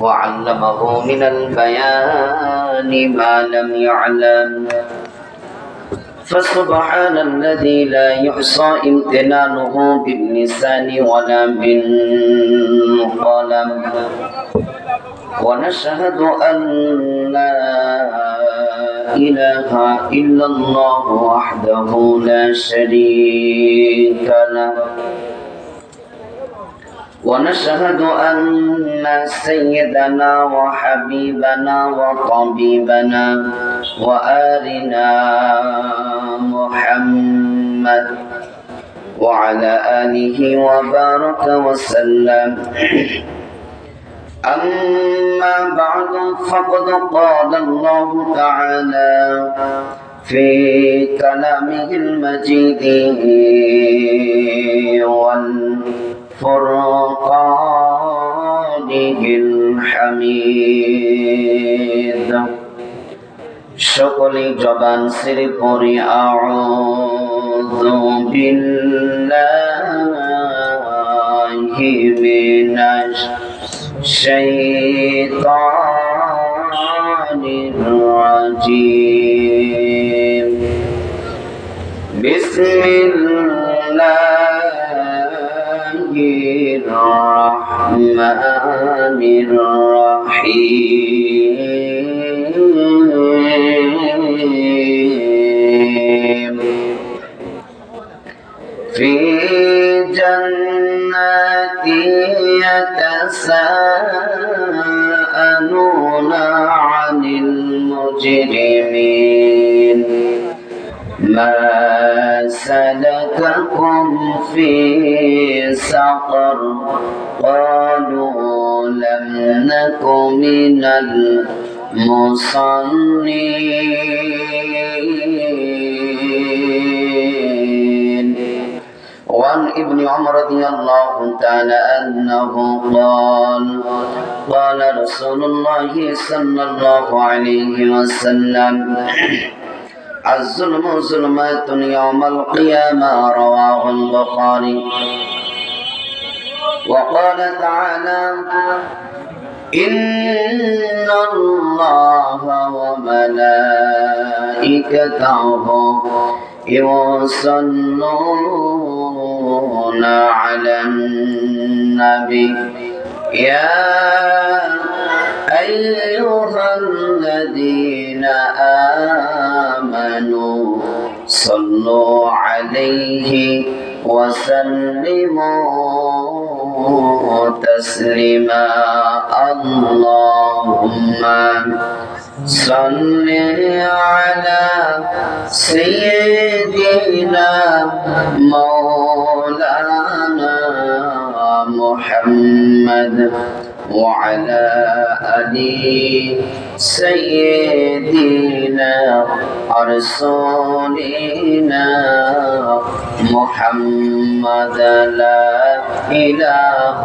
وعلمه من البيان ما لم يعلم فسبحان الذي لا يحصى امتنانه باللسان ولا بالقلم ونشهد أن لا إله إلا الله وحده لا شريك له ونشهد أن سيدنا وحبيبنا وطبيبنا وآلنا محمد وعلى آله وبارك وسلم أما بعد فقد قال الله تعالى في كلامه المجيد والفرقانه الحميد সকলে জবান ছেড়ে পড়ি আউযু বিল্লাহি মিনাশ শাইতানির রাজীম বিসমিল্লাহির রহমানির রহিম في جنات يتساءلون عن المجرمين ما سلككم في سقر قالوا لم نك من المصلين وعن ابن عمر رضي الله تعالى عنه قال رسول الله صلى الله عليه وسلم الظلم ظلمات يوم القيامة رواه البخاري وقال تعالى إن الله وملائكته يصلون على النبي يا أيها الذين آمنوا صلوا عليه وسلموا تسليما اللهم صل على سيدنا مولانا محمد وعلى آل سيدنا رسولنا محمد لا إله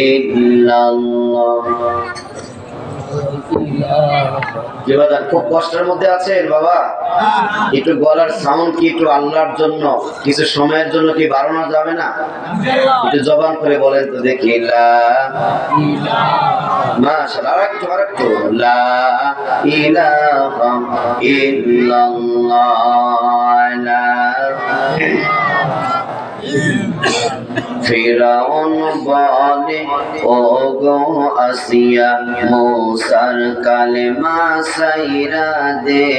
إلا الله খুব কষ্টের মধ্যে আছেন বাবা, একটু গলার সাউন্ড কি একটু আল্লাহর জন্য কিছু সময়ের জন্য কি বাড়ানো যাবে না? একটু জবান করে বলেন তো দেখি। মাশাআল্লাহ, আরেকটু লা ইলাহা ইল্লাল্লাহ। ফিরাউন বলে ও গো আসিয়া মুসার কালেমা সাইরা দে,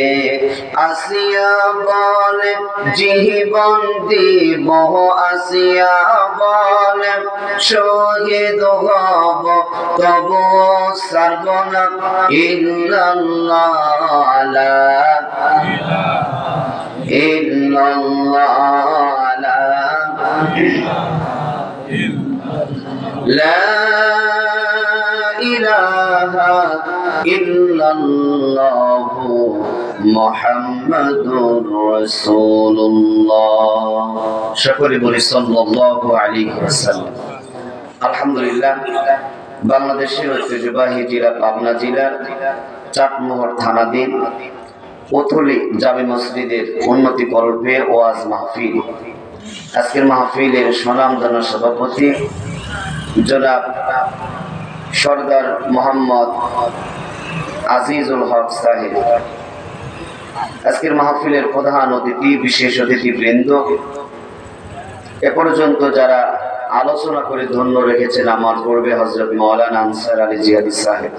আসিয়া বলে জীবন দিব, আসিয়া বলে শহীদ হব তবু ছাড়ব না ইল্লাল্লাহ লা ইল্লাল্লাহ لا إله إلا الله محمد رسول الله شكرا بني صلى الله عليه وسلم الحمد لله বাংলাদেশের ঐতিহ্যবাহী জেলা পাবনা জেলার চাটমোহর থানাধীন ওথলি জামে মসজিদের উন্নতিকল্পে ওয়াজ মাহফিল। আজকের মাহফিলের সুনামধন্য সভাপতি জনাব সরদার মোহাম্মদ আজিজুল হক সাহেব, আজকের মাহফিলের প্রধান অতিথি, বিশেষ অতিথিবৃন্দ, এ পর্যন্ত যারা আলোচনা করে ধন্য রেখেছেন আমার পূর্বে হযরত মাওলানা আনসার আলী জিহাদি সাহেব,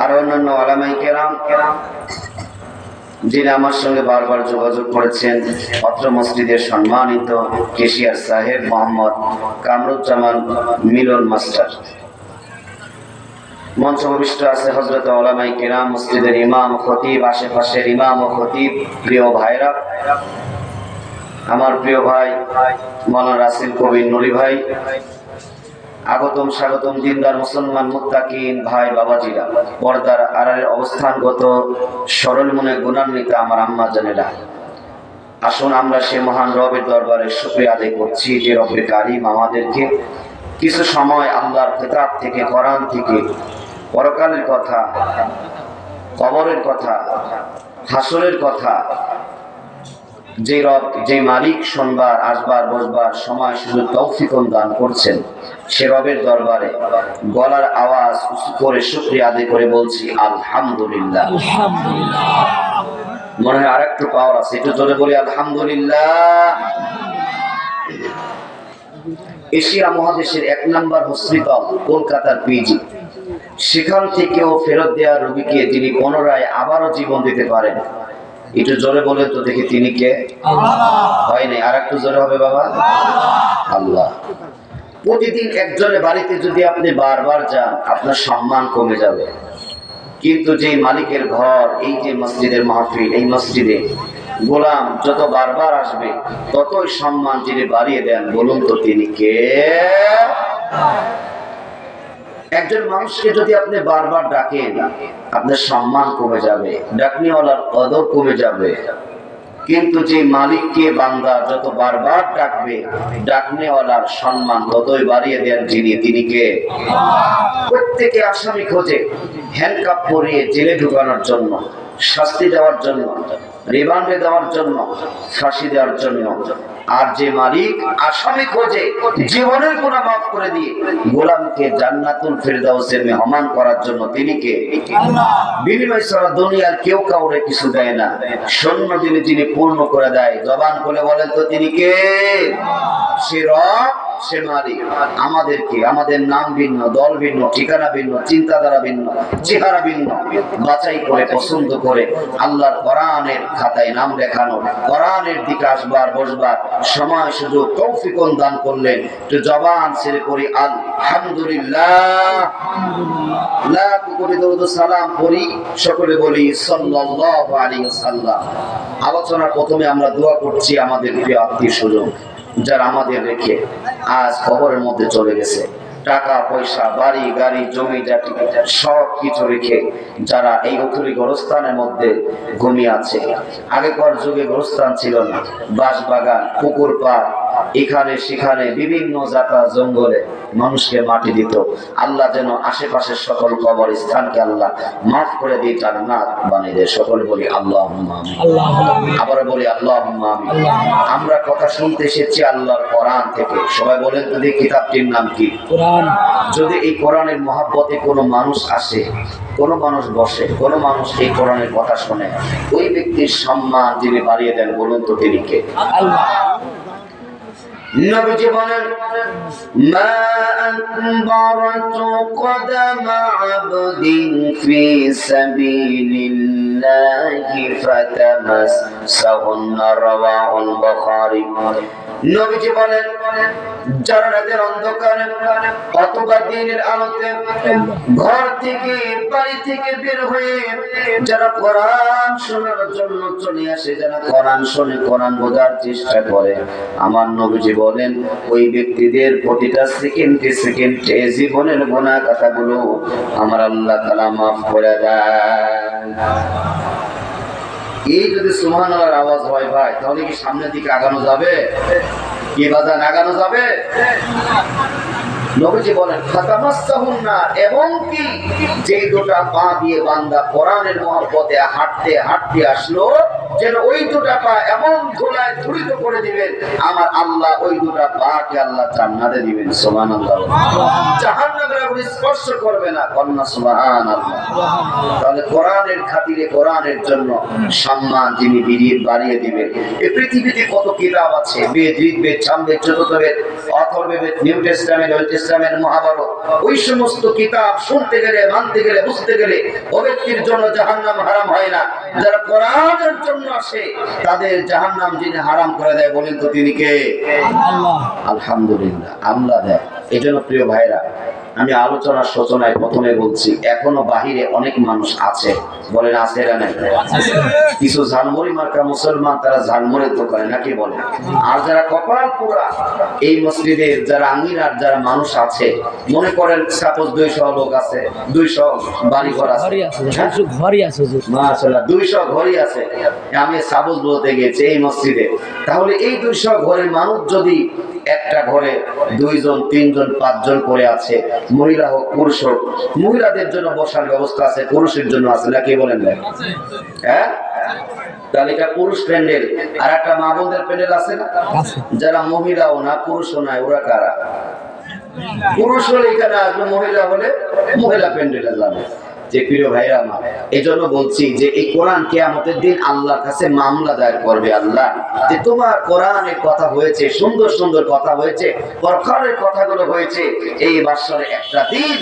আর অন্যান্য উলামায়ে কেরাম যিনি আমার সঙ্গে বারবার যোগাযোগ করেছেন, অত্র মসজিদের সম্মানিত কেশিয়ার সাহেব মোহাম্মদ কামরুজ্জামান মিলন মাস্টার, মঞ্চ উপবিষ্ট আছে হযরত উলামায়ে কেরাম, মসজিদের ইমাম খতিব, আশেপাশের ইমাম ও খতিব, প্রিয় ভাইরা, আমার প্রিয় ভাই মাওলানা রাসেল কবির নুরি ভাই, আগতম স্বাগতম দিনদার মুসলমান মুত্তাকিন ভাই বাবাজিরা, পর্দার আড়ালের অবস্থানগত সরল মনে গুণান্বিত আমার আম্মা জানেরা, আসুন আমরা সে মহান রবের দরবারে শুকরিয়া আদায় করছি যে রব্বে কারীম আমাদেরকে কিছু সময় আল্লাহর কিতাব থেকে, কোরআন থেকে পরকালের কথা, কবরের কথা, হাসরের কথা, যে রব, যে মালিক শুনবার, আসবার, বসবার সময় শুধু তৌফিক দান করছেন, সে রবের দরবারে গলার আওয়াজ উঁচু করে শুকরিয়া আদায় করে বলছি আলহামদুলিল্লাহ। মনে হয় আরেকটু পাওয়ার আছে, একটু জোরে বলি আলহামদুলিল্লাহ। এশিয়া মহাদেশের 1 নম্বর হসপিটাল কলকাতার পিজি, সেখান থেকেও ফেরত দেওয়া রোগীকে যিনি পুনরায় আবারও জীবন দিতে পারেন, একটু জোরে বলেন তো দেখি তিনি কে? হয় নাই, আর একটু জোরে হবে বাবা, আল্লাহ। প্রতিদিন একজনের বাড়িতে যদি আপনি বারবার যান, আপনার সম্মান কমে যাবে, কিন্তু যে মালিকের ঘর, এই যে মসজিদের মাহফিল, এই মসজিদে গোলাম যত বারবার আসবে ততই সম্মান যিনি বাড়িয়ে দেন, বলুন তো তিনি কে? একজন মানুষকে যদি আপনি বারবার ডাকেন, আপনার সম্মান কমে যাবে, ডাকনিওয়ালার কদর কমে যাবে, কিন্তু যে মালিককে বান্দা যত বারবার ডাকবে, ডাকনেওয়ালার সম্মান ততই বাড়িয়ে দেন যিনি, তিনি কে? প্রত্যেকে আসামি খোঁজে হ্যান্ডকাপ পরিয়ে জেলে ঢুকানোর জন্য, শাস্তি দেওয়ার জন্য, রিমান্ডে দেওয়ার জন্য, ফাঁসি দেওয়ার জন্য, আর যে মালিক আসামি খোঁজে জীবনের গুনাহ মাফ করে দিয়ে গোলামকে জান্নাতুল ফেরদাউসের মেহমান করার জন্য, তিনি কে? বিনিময় ছাড়া দুনিয়ার কেউ কাউরে কিছু দেয় না, শূন্য দিনে যিনি পূর্ণ করে দেয়, জবান খুলে বলেন তো তিনি কে? সে রব, সে মালিক। আমাদেরকে, আমাদের নাম ভিন্ন, দল ভিন্ন, ঠিকানা ভিন্ন, চিন্তাধারা ভিন্ন, চেহারা ভিন্ন, বাছাই করে পছন্দ করে আল্লাহর কোরআনের খাতায় নাম লেখানো, কোরআনের দিকে আসবার, বসবার সময় শুধু তৌফিক দান করলেন। তো জবান ছেড়ে পড়ি আলহামদুলিল্লাহ, লাখ কোটি দরুদ সালাম পড়ি, সকলে বলি সাল্লাল্লাহু আলাইহি ওয়াসাল্লাম। আলোচনার প্রথমে আমরা দোয়া করছি আমাদের প্রিয় আত্মীয়-স্বজন যারা আমাদের রেখে আজ কবরের মধ্যে চলে গেছে, টাকা পয়সা, বাড়ি গাড়ি, জমি জাতি সব কিছু রেখে যারা এই অতুরি গোরস্থানের মধ্যে ঘুমিয়ে আছে। আগেকার যুগে গোরস্থান ছিল না, বাঁশ বাগান, পুকুর পাড়, এখানে সেখানে বিভিন্ন জাতা জঙ্গলে মানুষকে মাটি দিত। আল্লাহ যেন আশেপাশের সকল কবর স্থানকে আল্লাহ মাফ করে দিয়ে জান্নাত বানিয়ে দেয়। সকলে বলি আল্লাহুম্মা আমিন। আবার বলি আল্লাহুম্মা আমিন। আমরা কথা শুনতে এসেছি আল্লাহর কোরআন থেকে। সবাই বলেন তো দেখি কিতাবটির নাম কি? কোরআন। যদি এই কোরআনের মহব্বতে কোনো মানুষ আসে, কোনো মানুষ বসে, কোনো মানুষ এই কোরআনের কথা শোনে, ওই ব্যক্তির সম্মান যিনি বাড়িয়ে দেন, বলুন তো তিনি কে? আল্লাহ। নবীজি বলেন, মা আনবারাতু কদামা আবদিন ফি সাবিলিল্লাহি ফাতামাসসাহুন রাওয়াহুল বুখারী। নবীজি বলেন, যারা রাতের অন্ধকারে অথবা দিনের আলোতে ঘর থেকে, বাড়ি থেকে বের হয়ে যারা কোরআন শোনার জন্য চলে আসে, যারা কোরআন শোনে, কোরআন বোঝার চেষ্টা করে, আমার নবীজি বলেন ওই ব্যক্তিদের প্রতিটা সেকেন্ডে সেকেন্ডে জীবনের গুনাহ কথাগুলো আমার আল্লাহ তাআলা মাফ করে দেন। এই যদি সুবহানাল্লাহর আওয়াজ হয় ভাই, তাহলে কি সামনের দিকে আগানো যাবে? কি বাজান আগানো যাবে? নবীজি বলেন ফাতামাসসাহুন নার, এবং কি যে দুটো পা দিয়ে বান্দা কোরআনের মহব্বতে হাঁটতে হাঁটতে আসলো, যেন ওই দুটা পা এমন ধুলায় ধুলিত করে দিবেন, আমার আল্লাহ ওই দুটা পাকে আল্লাহ জান্নাতে দিবেন। সুবহানাল্লাহ। জাহান্নামের আগুন স্পর্শ করবে না। কন্যা সুবহানাল্লাহ। তাহলে কোরআনের খাতিরে, কোরআনের জন্য সম্মান যিনি বাড়িয়ে দিবেন। এই পৃথিবীতে কত কিতাব আছে, Veda, Rigveda, Samaveda, Chaturveda, Atharvaveda, New Testament, Old Testament, Mahabharata, ওই সমস্ত কিতাব শুনতে গেলে, মানতে গেলে, বুঝতে গেলে ও ব্যক্তির জন্য জাহান্নাম হারাম হয় না। যারা কোরআনের জন্য আসে তাদের জাহান্নাম যিনি হারাম করে দেয়, বলেন তো তিনি কে? আল্লাহ। আলহামদুলিল্লাহ, আল্লাহ দেয়। এই জন্য প্রিয় ভাইরা, আমি আলোচনার সূচনায় প্রথমে বলছি, এখনো বাহিরে অনেক মানুষ আছে, বলেন আছে না নাই? কিছু ঝালমুড়ি মার্কা মুসলমান, তারা ঝালমুড়ির দোকানে নাকি বলে। আর যারা কপাল পোড়া এই মসজিদের যারা আমির আর যারা মানুষ আছে, মনে করেন সাপোজ 200 লোক আছে, 200 বাড়ি ঘর আছে, মাশাআল্লাহ 200 ঘরই আছে। আমি সাপোজ বলতে গেছি এই মসজিদে, তাহলে এই 200 ঘরের মানুষ যদি একটা ঘরে 2 জন, 3 জন, 5 জন করে আছে, মহিলা হোক পুরুষ হোক, মহিলাদের জন্য বসার ব্যবস্থা আছে, পুরুষের জন্য আছে নাকি বলেন না? হ্যাঁ, তাহলে এটা পুরুষ প্যান্ডেল। আর একটা মা বোনদের প্যান্ডেল আছে না, যারা মহিলাও না পুরুষও নাই, ওরা কারা? পুরুষ হলে এখানে আসবে, মহিলা হলে মহিলা প্যান্ডেলে যাবে। যে প্রিয় ভাইরা আমার, এই জন্য বলছি যে এই কোরআন কিয়ামতের দিন আল্লাহর কাছে মামলা দায়ের করবে। আল্লাহ, যে তোমার কোরআনের কথা হয়েছে, সুন্দর সুন্দর কথা হয়েছে, পরকালের কথাগুলো হয়েছে, এই বছরে একটা দিন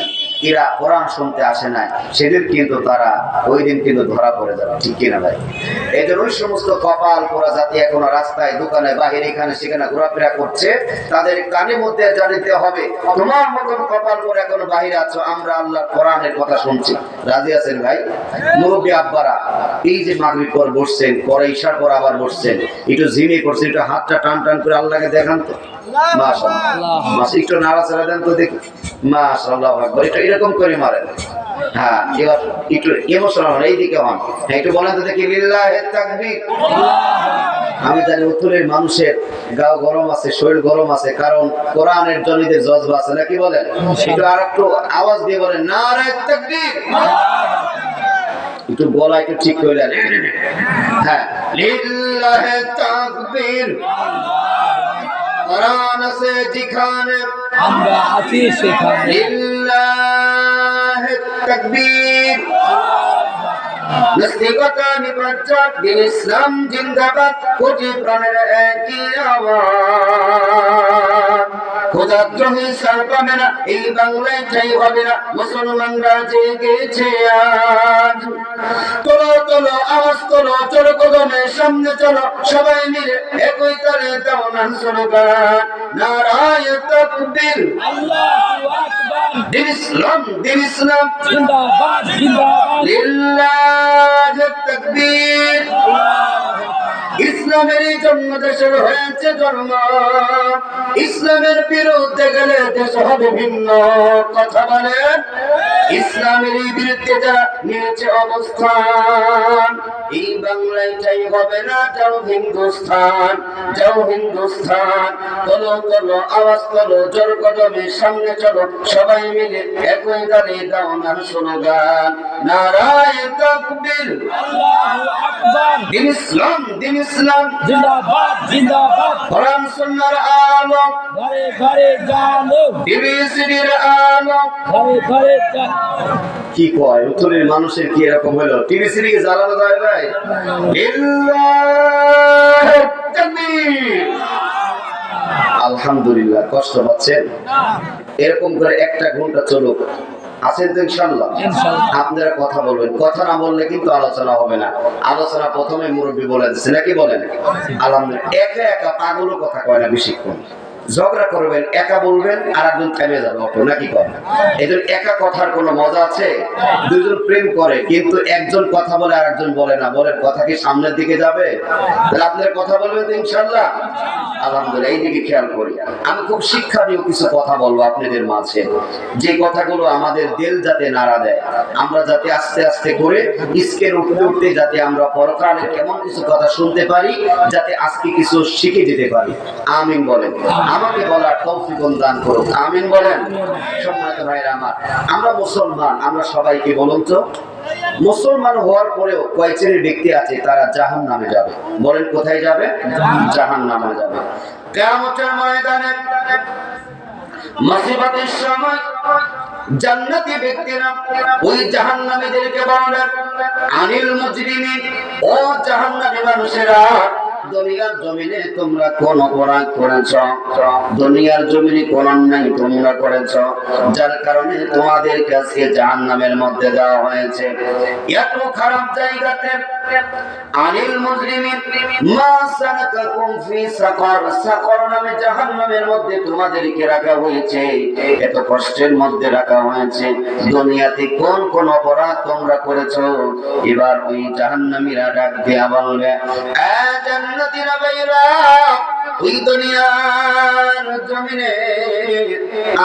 এরা কোরআন শুনতে আসে না, সেদিন কিন্তু তারা ওই দিন কিন্তু ধরা পড়ে যাবে, ঠিক কিনা ভাই? এই যে ওই সমস্ত কপাল পোড়া জাতি এখনো রাস্তায়, দোকানে, বাহিরে, এখানে সেখানে ঘোরাফেরা করছে, তাদের কানের মধ্যে জানিতে হবে, তোমার মতন কপাল পোড়া এখনো বাহিরে আছো, আমরা আল্লাহ কোরআনের কথা শুনছি। রাজি আছেন ভাই? মুরব্বী আব্বারা, এই যে মাগরিব পর বসছেন, পরে ঈশার পর আবার বসছেন, একটু ঝিমিয়ে করছেন, একটু হাতটা টান টান করে আল্লাহকে দেখান তো। মাশাআল্লাহ, একটু নাড়াচাড়া দেন তো দেখি। মাশাআল্লাহ, একটু এরকম করে মারেন। হ্যাঁ, এবার একটু ইমোশনাল হন, এইদিকে হন। হ্যাঁ, একটু বলেন তো দেখি, লিল্লাহি তাকবীর। আমি জানি উত্তরের মানুষের গাও গরম আছে, শরীর গরম আছে, কারণ কোরআনের জনিদের জজবা আছে নাকি বলেন? একটু আর একটু আওয়াজ দিয়ে বলেন, নারে তাকবীর। একটু গলা একটু ঠিক করে দেন। হ্যাঁ, লিল্লাহি তাকবীর। কোরআন আছে যেখানে, আমরা আছি সেখানে, লিল্লাহি তাকবীর। নাস্তিকতা নিপাত, দিন ইসলাম জিন্দাবাদ, কোটি প্রাণের একই আওয়াজ। খোদাদ্রোহী সার পাবে না, এই বাংলায় ঠাই হবে না, মুসলমানরা জেগেছে আজ। তোলো তোলো আওয়াজ তোলো, চলো কদমে সামনে চলো, সবাই মিলে একই তালে দাও না স্লোগান, নারায়ে তাকবীর, আল্লাহু আকবার। দিন ইসলাম, দিন ইসলাম জিন্দাবাদ, জিন্দাবাদ, লিল্লাহি তাকবীর। ইসলামের জন্য দেশের হয়েছে জন্ম, ইসলামের বিরুদ্ধে গেলে দেশ হবে ভিন্ন। কথা বলেন, ইসলামের বিরুদ্ধে যারা নিয়েছে অবস্থান, এই বাংলায় চাই হবে না, যাও হিন্দুস্তান, যাও হিন্দুস্তান। তোলো তোলো আওয়াজ তোলো, জোর কদমে সামনে চলো, সবাই মিলে একই গানে দাও না স্লোগান, নারায়ে তাকবীর, আল্লাহু আকবার। দিন ইসলাম, দিন ইসলাম জিন্দাবাদ, জিন্দাবাদ। কোরআন সুন্নাহর আলো ঘরে ঘরে জালো, টিভিসির আলো ঘরে ঘরে জালো। কি কয় উত্তরের মানুষের কি এরকম হলো? টিভিসির কি জ্বালানো যায় ভাই? লিল্লাহি তাকবীর। আলহামদুলিল্লাহ, কষ্ট পাচ্ছেন? এরকম করে একটা ঘন্টা চলুক, আছেন তো ইনশাআল্লাহ? আপনারা কথা বলবেন, কথা না বললে কিন্তু আলোচনা হবে না। আলোচনা প্রথমে মুরব্বী বলে দিচ্ছে নাকি বলেন? আলহামদুলিল্লাহ। একা একা পাগলও কথা কয় না বেশিক্ষণ, ঝগড়া করবেন, একা বলবেন আর একজন থেমে যাবে অটো, নাকি করেন? এই জন্য একা কথার কোনো মজা আছে? দুজন প্রেম করে কিন্তু একজন কথা বলে আর একজন বলে না, বলেন কথা কি সামনের দিকে যাবে? তাহলে আপনারা কথা বলবেন তো ইনশাআল্লাহ? আলহামদুলিল্লাহ। এই দিকে খেয়াল করি, আমি খুব শিক্ষণীয় কিছু কথা বলবো আপনাদের মাঝে, যে কথাগুলো আমাদের দিল যাতে নাড়া দেয়, আমরা যাতে আস্তে আস্তে করে ইসকের উঠতে উঠতে যাতে আমরা পরকালে কেমন কিছু কথা শুনতে পারি, যাতে আজকে কিছু শিখে যেতে পারি। আমিন বলেন। আমাকে বলার তৌফিক দান করুন, আমিন বলেন। সম্মানিত ভাইরা আমার, আমরা মুসলমান, আমরা সবাইকে বলুন তো মুসলমান হওয়ার পরেও কয় শ্রেণীর ব্যক্তি আছে তারা জাহান্নামে যাবে। বলেন কোথায় যাবে? জাহান্নামে যাবে। কিয়ামতের ময়দানে মুসিবতের সময় জান্নাতি ব্যক্তিরা ওই জাহান্নামীদেরকে বলবেন, আনিল মুজরিমিন, ও জাহান্নামী মানুষেরা, দুনিয়ার জমিনে তোমরা কোন অপরাধ করেছ? দুনিয়ার জমিনে কোন অন্যায় তোমরা করেছ যার কারণে তোমাদের কাছে জাহান্নামের মধ্যে দেওয়া হয়েছে? এত খারাপ জায়গাতে আনিল মুজরিমিন মা সালাকাকুম ফি সাকার, সাকার নামে জাহান্নামের মধ্যে তোমাদেরকে রাখা হয়েছে, এত কষ্টের মধ্যে রাখা হয়েছে। দুনিয়াতে কোন কোন অপরাধ তোমরা করেছো? এবার ওই জাহান্নামীরা ডাক দিয়া বলবে, এ জান্নাতীরা ভাইরা, ওই দুনিয়ার জমিনে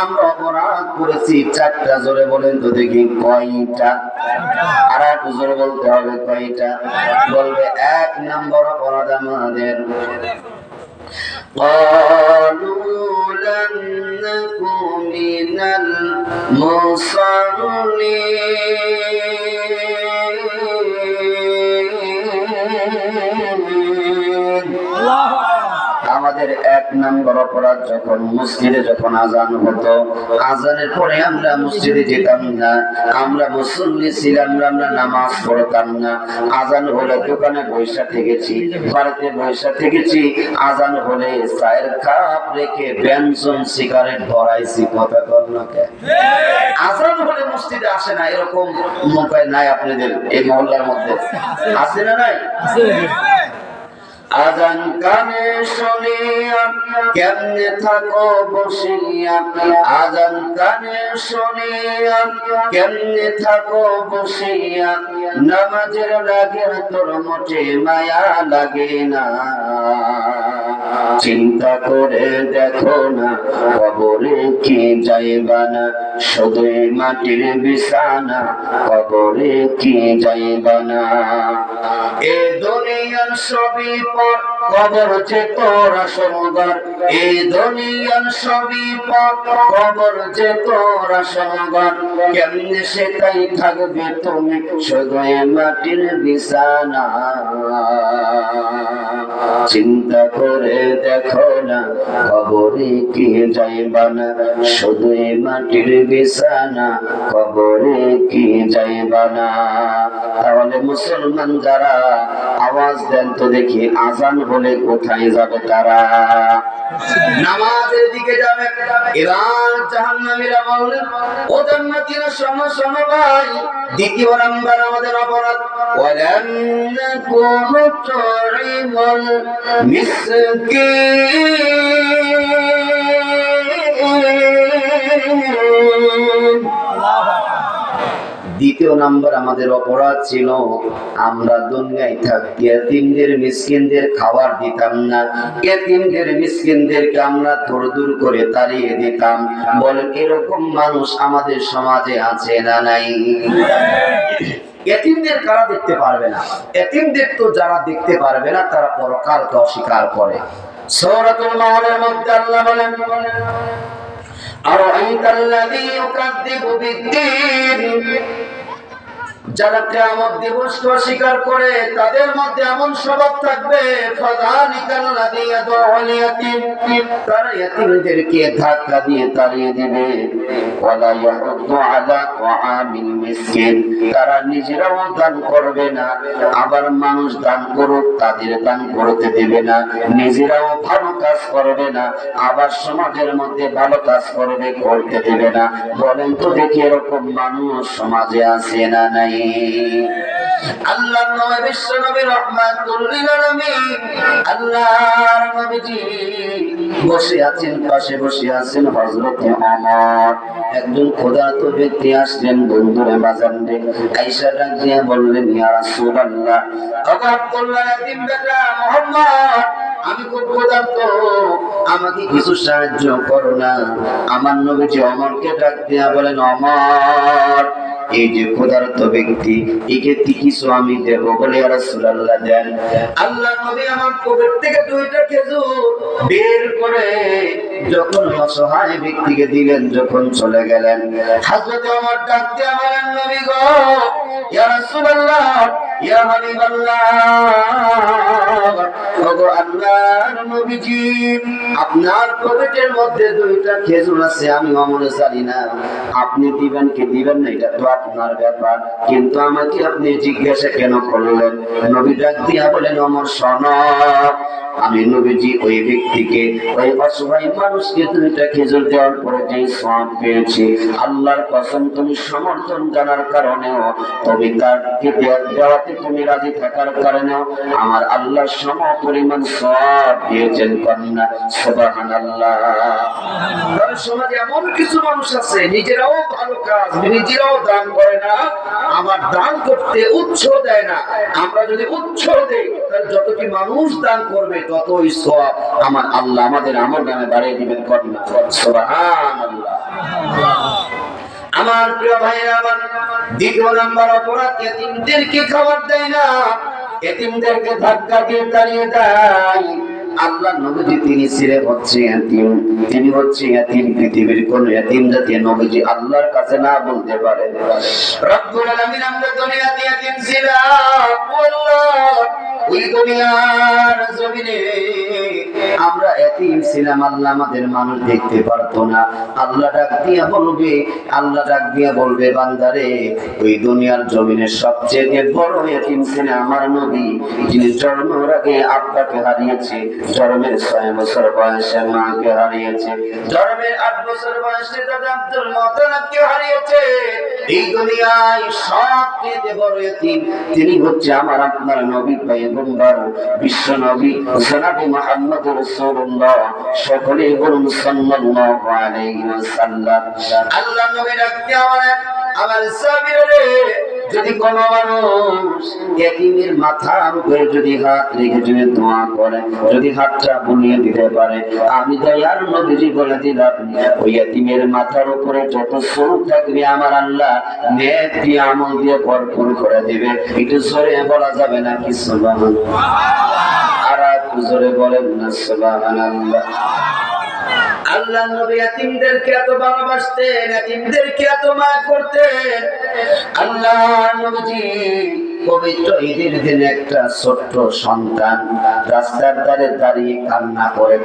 আমরা অপরাধ করেছি চারটা। জোরে বলেন তো দেখি কয়টা? আর একটু জোরে বলতে হবে কয়টা? বলবে এক নম্বর অপরাধ আমাদের قالوا لم نك من المصلين। আমাদের এক নম্বর অপরাধ যখন মসজিদে যখন আজান হতো, আজানের পরে আমরা মসজিদে যেতাম না, আমরা মুসল্লি ছিলাম, আমরা নামাজ পড়তাম না। আজান হলে দোকানে বৈশা থেকেছি, বাড়িতে বৈশা থেকেছি, আজান হলে চায়ের কাপ রেখে ব্যঞ্জন সিগারেট ধরাইছি। কথা কর না কেন? আজান হলে মসজিদে আসে না এরকম মোকায় নাই আপনাদের এই মহল্লার মধ্যে? আছে না নাই? আজান কানে শুনিয়া কেমনে থাকো বসিয়া, আজান কানে শুনিয়া কেমনে থাকো বসিয়া, নামাজের লাগে তোর মোটে মায়া লাগে না। চিন্তা করে দেখো না কবরে কি যাইবা না, শুধুই মাটির বিছানা, কবরে কি যাইবা না। এ দুনিয়ার সবই পর, কবর যে তোর আসল ঘর। এই দুনিয়ার সবই পর, কবর যে তোর আসল ঘর। কেমনে সেটাই থাকবে তুমি, শুধুই মাটির বিছানা। চিন্তা করে দেখো না কবরে কি যাইবা না, শুধুই মাটির বিছানা, কবরে কি যাইবা না। তাহলে মুসলমান যারা আওয়াজ দেন তো দেখি, আজান হলে কোথায় যাবে তারা? নামাজের দিকে যাবে। এবার জাহান্নামীরা বললেন, ও জান্নাতীরা শোনো শোনো ভাই, দ্বিতীয় নাম্বার আমাদের অপরাধ, ওয়ালাম নাকুনু তুইমুল মিসকিন। দ্বিতীয় নাম্বার আমাদের অপরাধ ছিল, আমরা দুনিয়ায় থাকতে এতিমদের মিসকিনদের খাবার দিতাম না, এতিমদের মিসকিনদেরকে আমরা দূর দূর করে তাড়িয়ে দিতাম। বলেন এরকম মানুষ আমাদের সমাজে আছে না নাই? এতিমদের কারা দেখতে পারবে না? এতিমদের তো যারা দেখতে পারবে না তারা পরকালকে অস্বীকার করে। সূরাতুল মাউনের মধ্যে আল্লাহ বলেন, আরাআইতাল্লাযী ইউকাযযিবু বিদ্দীন, যারা কিয়ামত দিবসকে অস্বীকার করে তাদের মধ্যে এমন স্বভাব থাকবে, ফাযালিকাল্লাযী ইয়াদউল ইয়াতীম, তারা ইয়াতীমদেরকে ধাক্কা দিয়ে তাড়িয়ে দিবে। ওয়ালা ইয়াহুদ্দু আলা তুআমিল মিসকিন, তারা নিজেরাও দান করবে না, আবার মানুষ দান করুক তাদের দান করতে দেবে না, নিজেরাও ভালো কাজ করবে না, আবার সমাজের মধ্যে ভালো কাজ করবে করতে দেবে না। বলেন তো দেখি এরকম মানুষ সমাজে আছে না নাই? আল্লাহর নবী বিশ্ব নবী রাহমাতুল লিল আলামিন, আল্লাহর নবীজি বসে আছেন, পাশে বসে আছেন হযরত ওমর। একজন ক্ষুধার্ত ব্যক্তি আসলেন বন্ধুরে বাজারে, আয়েশা ডাক দিয়ে বললেন, ইয়া রাসূলুল্লাহ, আব্দুল্লাহ ইয়াতীম বেটা মুহাম্মদ, আমি খুব ক্ষুধার্ত, আমাকে কিছু সাহায্য করো না। আমার নবীজি ওমরকে ডাক দিয়ে বলেন, ওমর এই যে ক্ষুধার্ত ব্যক্তি, একে কিছু আমি দেব বলে ইয়া রাসূলুল্লাহ দেন। আল্লাহ নবী আমার পকেট থেকে 2টা খেজুর বের করে যখন অসহায় ব্যক্তিকে দিলেন, যখন চলে গেলেন, হযরত ওমর ডাক দিয়ে বলেন, নবী গো, ইয়া রাসূলুল্লাহ, ইয়া হাবিবাল্লাহ, ওগো আল্লাহর নবীজি, আপনার পকেটের মধ্যে 2টা খেজুর আছে, আমি অমরে জানি না, আপনি দিবেন কি দিবেন না এটা তো আপনার ব্যাপার, কিন্তু আমাকে আপনি জিজ্ঞাসা কেন করলেন? নবী ডাক দিয়া বলেন, ওমর শোনো, আমি নবীজি ওই ব্যক্তিকে, ওই অসহায় মানুষকে 2টা খেজুর দেওয়ার পরে যে সওয়াব পেয়েছি, আল্লাহর কসম তুমি সমর্থন জানার কারণেও, তুমি তাকে দেওয়াতে তুমি রাজি থাকার কারণেও আমার আল্লাহ সম পরিমাণ সওয়াব দিয়েছেন। কন্যা সুবহানাল্লাহ। সমাজে এমন কিছু মানুষ আছে নিজেরাও ভালো কাজ, নিজেরাও দান করে না, আমার দান করতে উৎসাহ দেয় না। আমরা যদি উৎসাহ দেই, তাহলে যতটি মানুষ দান করবে ততই সওয়াব আমার আল্লাহ আমাদের আমল নামে বাড়িয়ে দিবেন। কন্যা সুবহানাল্লাহ। আমার প্রিয় ভাইরা, আমার 2 নম্বর অপরাধ, এতিমদেরকে খাবার দেয় না, এতিমদেরকে ধাক্কা দিয়ে তাড়িয়ে দেয়। আল্লাহ নবীজি তিনি ছিলেন হচ্ছে এতিম, তিনি হচ্ছে এতিম, পৃথিবীর কোন এতিম জাতি নবীজি আল্লাহর কাছে না বলতে পারে। রব্বুল আলামিন আমরা দুনিয়াতে এতিম ছিলাম, আল্লাহ ওই দুনিয়ার জমিনে আমরা এতিম ছিলাম, আল্লাহ আমাদের মানুষ দেখতে পারতো না। আল্লাহ ডাক দিয়া বলবে, আল্লাহ ডাক দিয়া বলবে, বান্দারে, ওই দুনিয়ার জমিনে সবচেয়ে বড় এতিম ছিলেন আমার নবী, যিনি জন্মের আগে আব্বাকে হারিয়েছে, জন্মের 6 বছর বয়সে মাকে হারিয়েছে, জন্মের 8 বছর বয়সে দাদা আব্দুল মুত্তালিবকে হারিয়েছে। এই দুনিয়ায় সবচেয়ে বড় এতিম তিনি হচ্ছে আমার আপনার নবী পয়গম্বর বিশ্ব নবী জনাবে মুহাম্মদ রাসূলুল্লাহ, সকলে বলুন সাল্লাল্লাহু আলাইহি ওয়াসাল্লাম। আল্লাহ নবী ডাক দিয়া বলেন, আমার সাহাবীরা, যদি কোন মানুষ এতিমের মাথার উপরে যদি হাত রেখে যদি দোয়া করে, যদি হাতটা বুলিয়ে দিতে পারে, আমি দয়ার নবীজি বলে দিলাম, ওই এতিমের মাথার উপরে যত সওয়াব থাকবে আমার আল্লাহ নেক দিয়ে আমল দিয়ে ভরপুর করে দিবে। একটু জোরে বলা যাবে না কি সুবহানাল্লাহ? আর একটু জোরে বলেন না সুবহানাল্লাহ। আল্লাহ নবী এতিমদেরকে এত ভালোবাসতেন, এতিমদেরকে এত মায়া করতেন। আল্লাহ নবীজি পবিত্র ঈদের দিন একটা ছোট্ট সন্তান রাস্তার ধারে দাঁড়িয়ে কান্না করে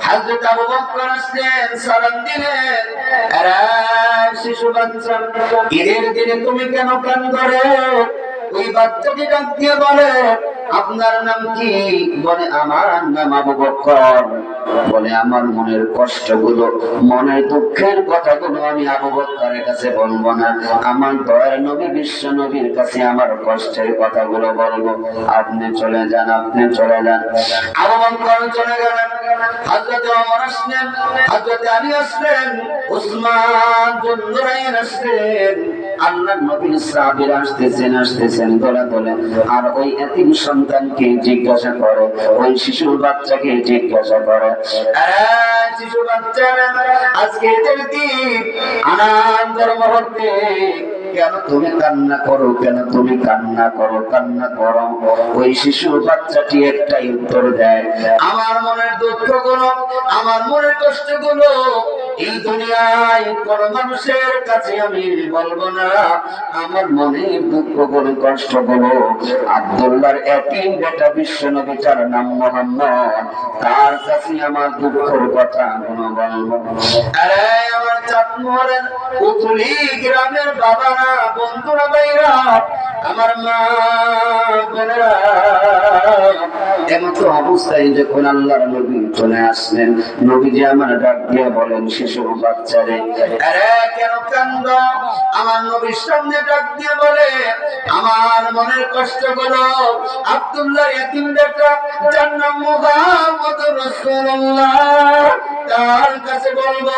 হযরত আবু বকর আসলেন, সালাম দিলেন, আরে শিশু বাচ্চা, ঈদের দিনে তুমি কেন কাঁদো? ওই বাচ্চাটি ডাক দিয়ে বলে, আপনার নাম কি? বলে, আমার নাম আবু বকর। বলে, আমার মনের কষ্টগুলো, মনের দুঃখের কথাগুলো আমি আবু বকরের কাছে বলবো না, আমার দয়ার নবী বিশ্ব নবীর কাছে আমার কষ্টের কথাগুলো বলবো। আপনি চলে যান, আপনি চলে যান। আবু বকর চলে গেলেন। হযরত ওমর আসলেন, হযরত আলী আসলেন, উসমান যুন নুরাইন আসলেন। আল্লাহর নবীর সাহাবীরা আসতেছেন দলে দলে। আর ওই এতিম সন্তানকে জিজ্ঞাসা করে, ওই শিশু বাচ্চাকে জিজ্ঞাসা করে, শিশু বাচ্চারা, আজকে ঈদের দিন, আনন্দের মুহূর্তে কেন তুমি কান্না করো? কেন তুমি কান্না করো? কান্না করো। ওই শিশু বাচ্চাটি একটাই উত্তর দেয়, আমার মনের দুঃখগুলো, আমার মনের কষ্টগুলো এই দুনিয়ায় কোন মানুষের কাছে আমি বলবো না। আমার মনের দুঃখগুলো, কষ্টগুলো আব্দুল্লাহর এতিম বেটা বিশ্ব নবী, যার নাম মুহাম্মদ, তার কাছে আমার দুঃখের কথা বলবো। আরে আমার চাঁদমোহরের উতুলি গ্রামের বাবারা, বন্ধুরা, ভাইরা, আমার মা বোনেরা, এমত অবস্থায় যখন আল্লাহর নবী চলে আসলেন, নবীজি আমার ডাক দিয়ে বলেন, শিশু বাচ্চারে, আরে কেন কান্দো? আমার নবীর সামনে ডাক দিয়ে বলে, আমার মনের কষ্টগুলো আব্দুল্লাহ এতিম বেটা, যার নাম মুহাম্মদ রাসূলুল্লাহ, তার কাছে বলবো।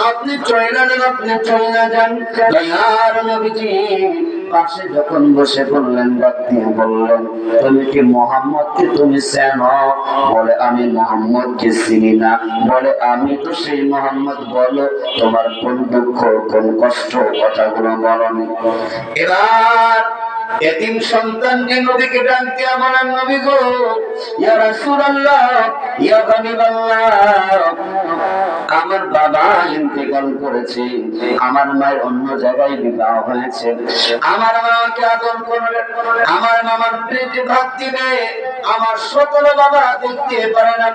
আপনি চলে যান, আপনি চলে যান। দয়ার নবীজি পাশে যখন বসে বললেন, ডাক দিয়ে বললেন, তুমি কি মুহাম্মদকে তুমি চেনো? বলে, আমি মুহাম্মদকে চিনি না। বলে, আমি তো সেই মুহাম্মদ। বলো তোমার কোন দুঃখ কোন কষ্ট, কথাগুলো বলনি। এবার এতিম সন্তানকে নবীকে ডাক দিয়ে বলেন, নবী গো, ইয়া রাসূলুল্লাহ, ইয়া হাবিবাল্লাহ, আমার বাবা ইন্তেকাল করেছে, আমার মায়ের অন্য জায়গায় বিবাহ হয়েছে, আমার মাকে আদর করবে, আমার মামার পেটে ভাত দিবে, আমার সকল বাবা দেখতে পারে না,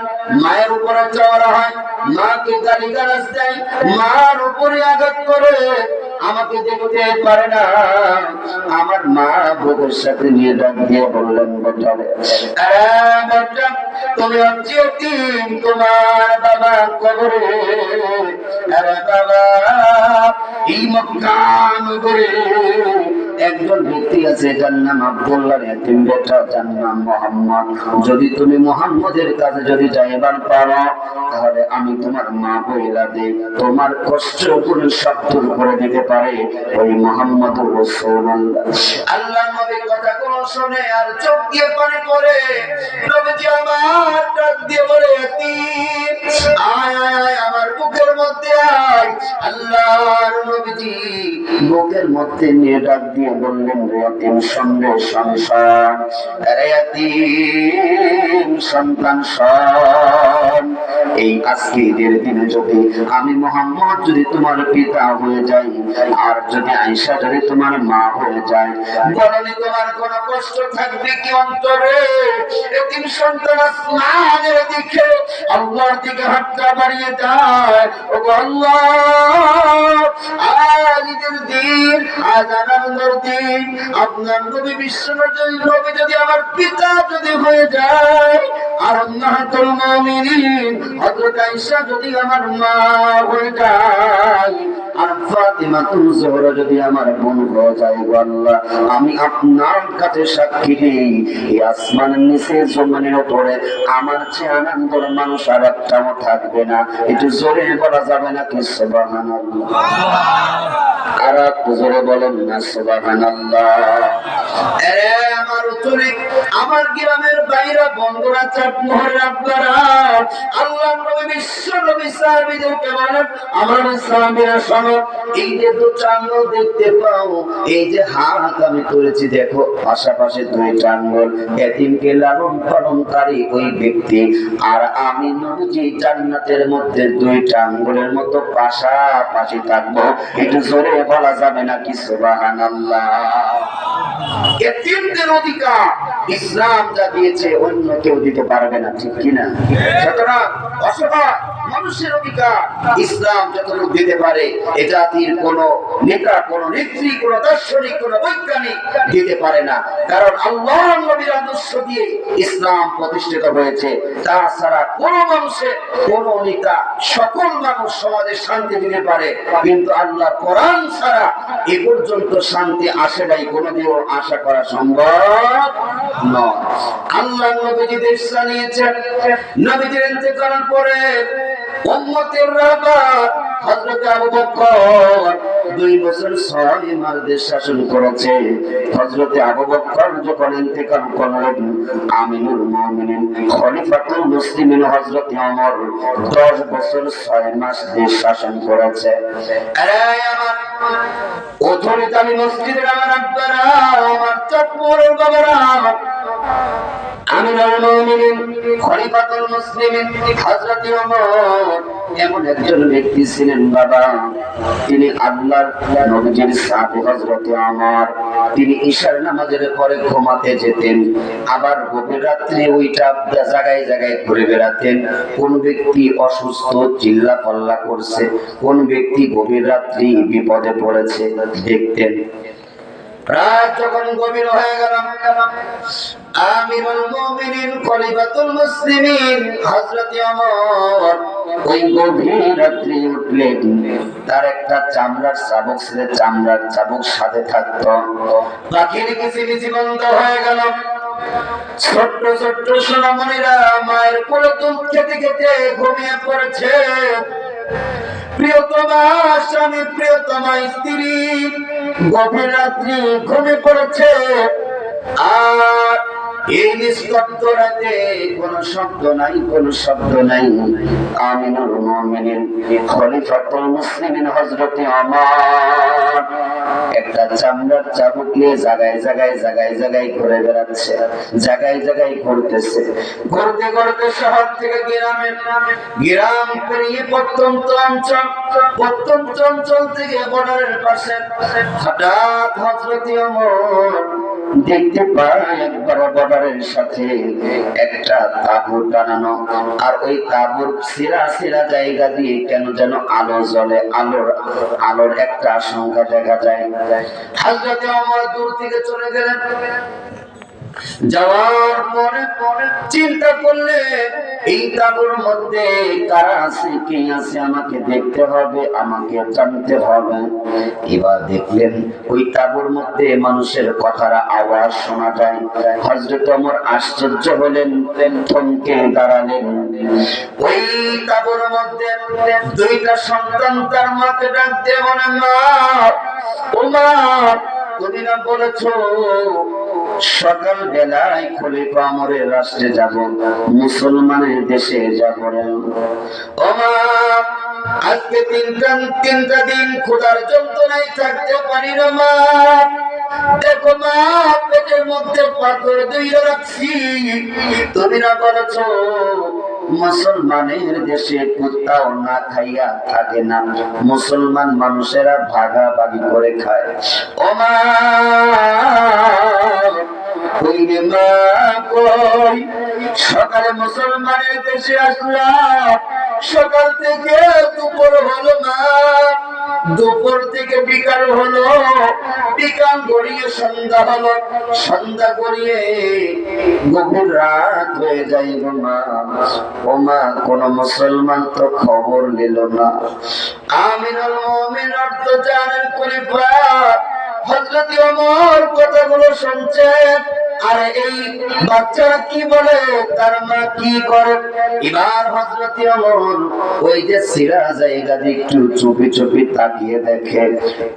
মায়ের উপরে চড়া হয়, মাকে গালিগালাজ দেয়, মার উপরে আঘাত করে, আমাকে দেখতে পারে না। আমার মা বুকের সাথে নিয়ে ডাক দিয়ে বললেন, বেটা তুমি হচ্ছে এতিম, তোমার বাবা কবরে। আরে বাবা, এই মক্কা নগরে একজন ব্যক্তি আছে, যার নাম আব্দুল্লাহ, এতিম বেটা, যার নাম মুহাম্মদ। যদি তুমি মুহাম্মদের কাছে যদি যাইবার পারো, তাহলে আমি তোমার মা বইলা দেই, তোমার কষ্ট করে সব দূর করে দিতে পারে ওই মুহাম্মদুর রাসূলুল্লাহ। আল্লাহর নবীর কথাগুলো শুনে আর চোখ দিয়ে পানি পড়ে। নবীজি আমার ডাক দিয়ে বলে, এতিম আয় আয় আয় আমার বুকের মধ্যে আয়। আল্লাহর নবীজি বুকের মধ্যে নিয়ে ডাক দিয়ে বললেন, রে এতিম সঙ্গে সংসার, রে এতিম সন্তান শোন, এই আজকের দিনে যদি আমি মুহাম্মদ যদি তোমার পিতা হয়ে যাই, আর যদি আয়েশা যদি তোমার মা হয়ে যায়, বলনি তোমার কোন কষ্ট থাকবে কি অন্তরে? এতিম সন্তান আসমানের দিকে আল্লাহর দিকে হাতটা বাড়িয়ে যায়, ও আল্লাহ, আজকের দিন, আজ আনন্দের দিন, আপনার নবী বিশ্ব নবী যদি আমার পিতা যদি হয়ে যায়, আর উম্মাহাতুল মুমিনিন হযরত আয়েশা যদি আমার মা হয়ে যায়, আর ফাতিমাতুল জোহরা যদি আমার বোন হয়ে যায়, আল্লাহ, আমি আপনার কাছে সাক্ষী দিই, এই আসমানের নিচে জমিনের উপরে আমার চেয়ে আনন্দের মানুষ আর একটাও থাকবে না। একটু জোরে বলা যাবে না কি সুবহানাল্লাহ? আর একটু জোরে বলেন না সুবহানাল্লাহ। আরে আমার উত্তরে আমার গ্রামের বাইরা বন্ধুরা, চাঁদমোহরের আপনারা, আল্লাহর নবী বিশ্ব নবী সাহাবীদেরকে বলেন, আমার সাহাবীরা শোনো, এই যে দুটো আঙ্গুল দেখতে পাও, এই যে হাত আমি করেছি, দেখো পাশাপাশি দুইটা আঙ্গুল, এতিমকে লালন পালনকারী ওই ব্যক্তি, আর আমি নবীজি জান্নাতের মধ্যে দুইটা আঙ্গুলের মতো পাশাপাশি থাকবো। একটু জোরে বলা যাবে না কি সুবহানাল্লাহ? এতিমদের অধিকার ইসলাম যা দিয়েছে অন্য কেউ দিতে পারবে না, ঠিক কিনা? সুতরাং অসহায় মানুষের অধিকার ইসলাম যতটুকু দিতে পারে, এ জাতির কোন নেতা, কোন নেত্রী, কোন দার্শনিক, কোন বৈজ্ঞানিক দিতে পারে না। কারণ আল্লাহর নবীর আদর্শ দিয়ে ইসলাম প্রতিষ্ঠিত হয়েছে। তাছাড়া কোন মানুষের, কোন নেতা, সকল মানুষ সমাজে শান্তি দিতে পারে, কিন্তু আল্লাহ কোরআন ছাড়া এ পর্যন্ত শান্তি আসে নাই, কোনদিনও আশা করা সম্ভব নয়। আল্লাহ নবীজি দেশ চালিয়েছেন। নবীজির ইন্তেকালের পরে উম্মতের রাহবার হযরত আবু বকর 2 বছর 6 মাস দেশ শাসন করেছে। হযরত আবু বকর যখন ইন্তেকাল করলেন, আমিনুল মুমিনিন খলিফাতুল মুসলিমিন হযরত ওমর 10 বছর 6 মাস দেশ শাসন করেছে। আরে আমার অথরিতামি মসজিদের আমার আব্বারা, আমার চাঁদমোহরের বাবারা, আমিনুল মুমিনিন খলিফাতুল মুসলিমিন হযরত ওমর এমন একজন ব্যক্তি ছিলেন বাবা, তিনি আল্লাহর নবীজির সাহাবী হযরত ওমর। তিনি ঈশার নামাজের পরে ঘুমাতে যেতেন, আবার গভীর রাত্রে ওইটা জায়গায় জায়গায় ঘুরে বেড়াতেন। কোন ব্যক্তি অসুস্থ চিল্লা পাল্লা করছে, কোন ব্যক্তি গভীর রাত্রি বিপদে পড়েছে দেখতেন। রাত যখন গভীর হয়ে গেল, আমিরুল মুমিনিন খলিফাতুল মুসলিমিন হযরত ওমর ওই গভীর রাত্রি উঠলেন। তার একটা চামড়ার চাবুক ছিল, চামড়ার চাবুক সাথে থাকতো। পাখির কিচিমিচি বন্ধ হয়ে গেল। ছোট্ট ছোট্ট সোনামণিরা মায়ের কোলে দুধ খেতে খেতে ঘুমিয়ে পড়েছে। প্রিয়তমা স্বামী, প্রিয়তমা স্ত্রী গভীর রাত্রি ঘুমিয়ে পড়েছে, আর এই নিস্তব্ধ রাতে কোনো শব্দ নাই, কোনো শব্দ নাই। আমিনুল মুমিনিন খলিফাতুল মুসলিমিন হযরতে ওমর একটা চামড়ার চাবুক নিয়ে জায়গায় জায়গায় জায়গায় জায়গায় ঘুরে বেড়াচ্ছে, জায়গায় জায়গায় ঘুরতেছে। ঘুরতে ঘুরতে শহর থেকে গ্রামে, গ্রাম পেরিয়ে প্রত্যন্ত অঞ্চল, প্রত্যন্ত অঞ্চল থেকে বর্ডারের পাশে হঠাৎ হযরতে ওমর দেখতে পায় একবার বর্ডারের সাথে একটা তাঁবু টানানো, আর ওই তাঁবুর সিরা সিরা জায়গা দিয়ে কেন যেন আলো জ্বলে, আলোর একটা আশঙ্কা দেখা যায়। হযরতে ওমর দূর থেকে চলে গেলেন। যাওয়ার পরে চিন্তা করলে এই তাঁবুর মধ্যে কারা আছে, কে আছে, আমাকে দেখতে হবে, আমাকে জানতে হবে। এবার দেখলেন ওই তাঁবুর মধ্যে মানুষের কথার আওয়াজ শোনা যায়। হযরত ওমর আশ্চর্য হলেন, থমকে দাঁড়ালেন। ওই তাঁবুর মধ্যে দুইটা সন্তান তার মাকে ডাক দিয়ে বলে, মা, ও মা, তুমি না বলেছো সকাল বেলায় খলিফা ওমরের রাষ্ট্রে যাব, মুসলমানের দেশে যাব। ও মা, আজকে তিনটা দিন ক্ষুধার যন্ত্রণায় থাকতে পারি না মা। দেখো মা, পেটের মধ্যে পাথর দিয়ে রাখছি। তুমি না বলেছ মুসলমানের দেশে কুত্তাও না খাইয়া থাকে না, মুসলমান মানুষেরা ভাগাভাগি করে খায়। ও মা, সকালে মুসলমানের দেশে আসলাম, সকাল থেকে দুপুর হলো মা, দুপুর থেকে বিকাল হলো, বিকাল গড়িয়ে সন্ধ্যা হলো, সন্ধ্যা গড়িয়ে গভীর রাত হয়ে যায় গো মা। ও মা, কোন মুসলমান তো খবর নিল না। আমিনুল মুমিন অর্থ জানেন খলিফা হযরতে ওমর কথাগুলো শুনছেন, আর এই বাচ্চারা কি বলে, তার মা কি করে। এবার হযরতে ওমর ওই যে সিরা জায়গা দিয়ে একটু চুপি চুপি তাকিয়ে দেখে,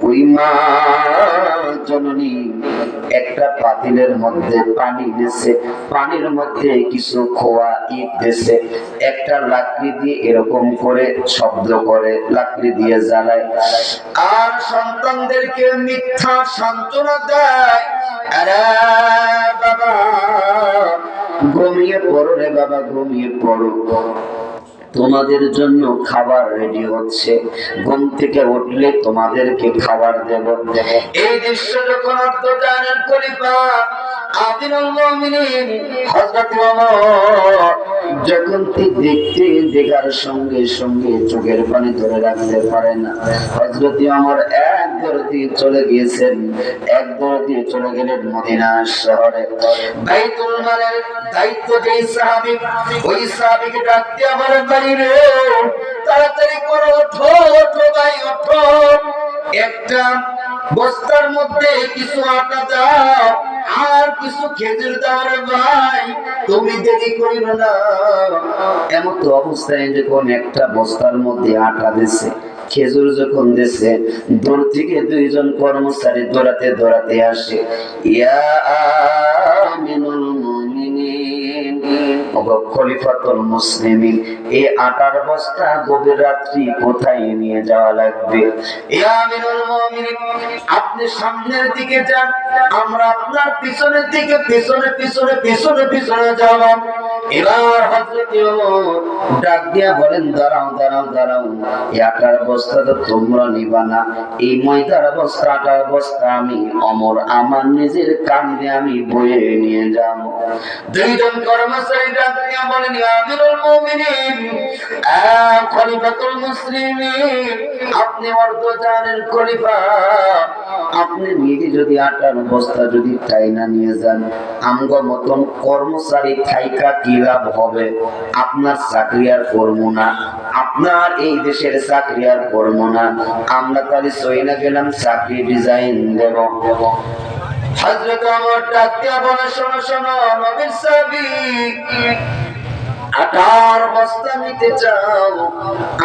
ওই মা জননী একটা পাতিলের মধ্যে পানি দিয়েছে, পানির মধ্যে কিছু খোয়া ইট দিয়েছে, একটা লাকড়ি দিয়ে এরকম করে শব্দ করে, লাকড়ি দিয়ে জ্বালায়, আর সন্তানদেরকে মিথ্যা সান্ত্বনা দেয়। আরে বাবা, ঘুমিয়ে পড়ো রে বাবা, ঘুমিয়ে পড়ো, তোমাদের জন্য খাবার রেডি হচ্ছে, ঘুম থেকে উঠলে তোমাদেরকে খাবার দেব। এই দৃশ্য যখন জানেন খলিফা আমিনুল মুমিনিন হযরত ওমর যখন দেখতে দেখার সঙ্গে সঙ্গে চোখের পানি ধরে রাখতে পারে না। হযরত ওমর এক দৌড় দিয়ে চলে গিয়েছেন, এক দৌড় দিয়ে চলে গেলেন মদিনা শহরে। বাইতুল মালের দায়িত্ব যেই সাহাবী, ওই সাহাবীকে ডাক দিয়ে বলেন, ভাই রে, তাড়াতাড়ি করো, ওঠো ওঠো ভাই ওঠো, একটা বস্তার মধ্যে কিছু আটা দাও আর কিছু খেজুর দাও রে ভাই, তুমি দেরি করিও না। এমন তো অবস্থায় যখন একটা বস্তার মধ্যে আটা দিছে, খেজুর যখন দিছে, দূর থেকে দুইজন কর্মচারী দৌড়াতে দৌড়াতে আসে, ইয়া আমিনুল মুমিনিন, খলিফাতুল মুসলিমিন, এই আটার বস্তা গভীর রাত্রি কোথায় নিয়ে যাওয়া লাগবে? ইয়া আমিনুল মুমিনিন, আপনি সামনের দিকে যান, আমরা আপনার পিছনের দিকে পিছনে পিছনে পিছনে পিছনে যাব। এবার হযরত ওমর ডাক দিয়া বলেন, দাঁড়াও দাঁড়াও দাঁড়াও, এই আটার বস্তা তো তোমরা নিবা না, এই ময়দার বস্তা, আটার বস্তা আমি ওমর আমার নিজের কাঁধে আমি বয়ে নিয়ে যাব। দুইজন কর্মচারী ডাক দিয়া বলেন, আমিরুল মুমিনিন, খলিফাতুল মুসলিমিন, আপনি অর্ধ জানেন খলিফা, আপনি নিজে যদি আটার বস্তা যদি টাইনা নিয়ে যান, আমগো মতন কর্মচারী থাইকা কি লাভ হবে? আপনার চাকরি আর করবো না, আপনার এই দেশের চাকরি আর করবো না, আমরা তাহলে সইনা গেলাম চাকরি ডিজাইন দেব। হযরত ওমর ডাক দিয়া বলে, শোনো শোনো নবীর সাহাবী, আটার বস্তা নিতে চাও,